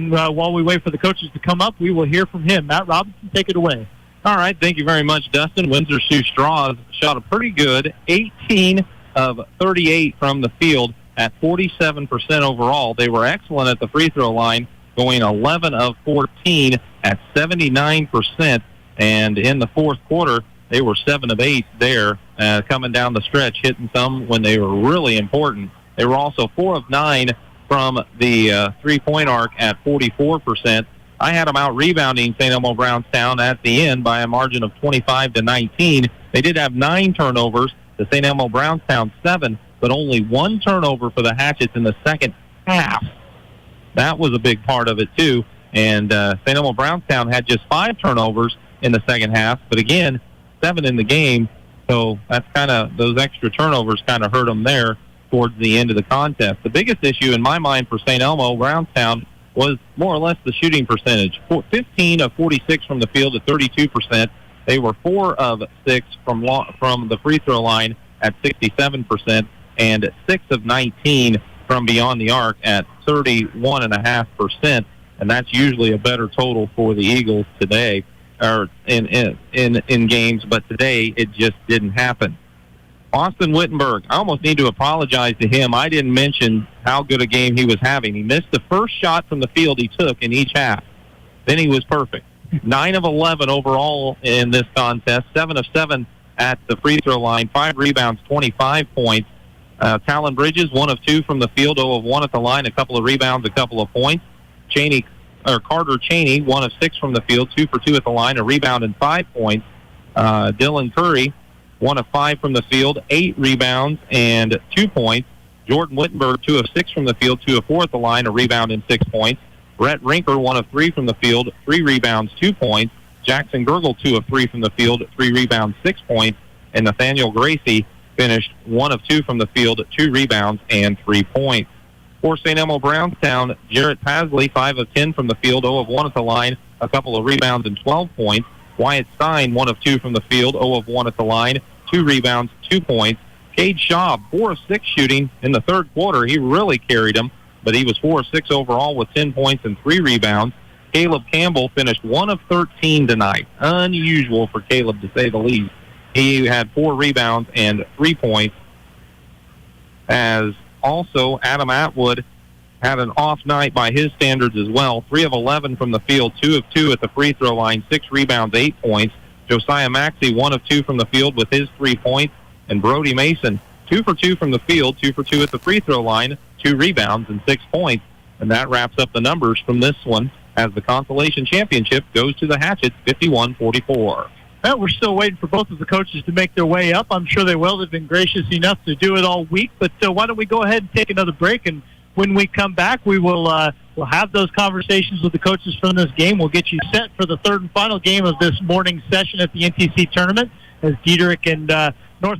while we wait for the coaches to come up, we will hear from him. Matt Robinson, take it away. All right, thank you very much, Dustin. Windsor Stew-Stras shot a pretty good 18 of 38 from the field at 47% overall. They were excellent at the free throw line, going 11 of 14 at 79%. And in the fourth quarter, they were 7 of 8 there, coming down the stretch, hitting some when they were really important. They were also 4 of 9 from the three-point arc at 44%. I had them out rebounding St. Elmo Brownstown at the end by a margin of 25-19. They did have 9 turnovers to St. Elmo Brownstown 7, but only 1 turnover for the Hatchets in the second half. That was a big part of it, too. And St. Elmo Brownstown had just 5 turnovers in the second half, but again, 7 in the game. So that's kind of, those extra turnovers kind of hurt them there towards the end of the contest. The biggest issue in my mind for St. Elmo Brownstown was more or less the shooting percentage. 15 of 46 from the field at 32%. They were 4 of 6 from the free throw line at 67%, and 6 of 19 from beyond the arc at 31.5%. and that's usually a better total for the Eagles today, or in games, but today it just didn't happen. Austin Wittenberg, I almost need to apologize to him. I didn't mention how good a game he was having. He missed the first shot from the field he took in each half. Then he was perfect. 9 of 11 overall in this contest, 7 of 7 at the free throw line, 5 rebounds, 25 points. Talon Bridges, 1 of 2 from the field, 0 of 1 at the line, a couple of rebounds, a couple of points. Carter Cheney, 1 of 6 from the field, 2 for 2 at the line, a rebound and 5 points. Dylan Curry, 1 of 5 from the field, 8 rebounds and 2 points. Jordan Wittenberg, 2 of 6 from the field, 2 of 4 at the line, a rebound and 6 points. Brett Rinker, 1 of 3 from the field, 3 rebounds, 2 points. Jackson Gergel, 2 of 3 from the field, 3 rebounds, 6 points. And Nathaniel Gracie finished 1 of 2 from the field, 2 rebounds and 3 points. For St. Elmo Brownstown, Jarrett Pasley, 5 of 10 from the field, 0 of 1 at the line, a couple of rebounds and 12 points. Wyatt Stein, 1 of 2 from the field, 0 of 1 at the line, 2 rebounds, 2 points. Cade Schaub, 4 of 6 shooting in the third quarter. He really carried him, but he was 4 of 6 overall with 10 points and 3 rebounds. Caleb Campbell finished 1 of 13 tonight. Unusual for Caleb, to say the least. He had 4 rebounds and 3 points. As also Adam Atwood had an off night by his standards as well. 3 of 11 from the field, 2 of 2 at the free throw line, 6 rebounds, 8 points. Josiah Maxey, 1 of 2 from the field with his 3 points. And Brody Mason, 2 for 2 from the field, 2 for 2 at the free throw line, 2 rebounds and 6 points. And that wraps up the numbers from this one as the consolation championship goes to the Hatchets, 51-44. Well, we're still waiting for both of the coaches to make their way up. I'm sure they will. They've been gracious enough to do it all week. But why don't we go ahead and take another break, and when we come back, we will we'll have those conversations with the coaches from this game. We'll get you set for the third and final game of this morning session at the NTC tournament as Diederich and North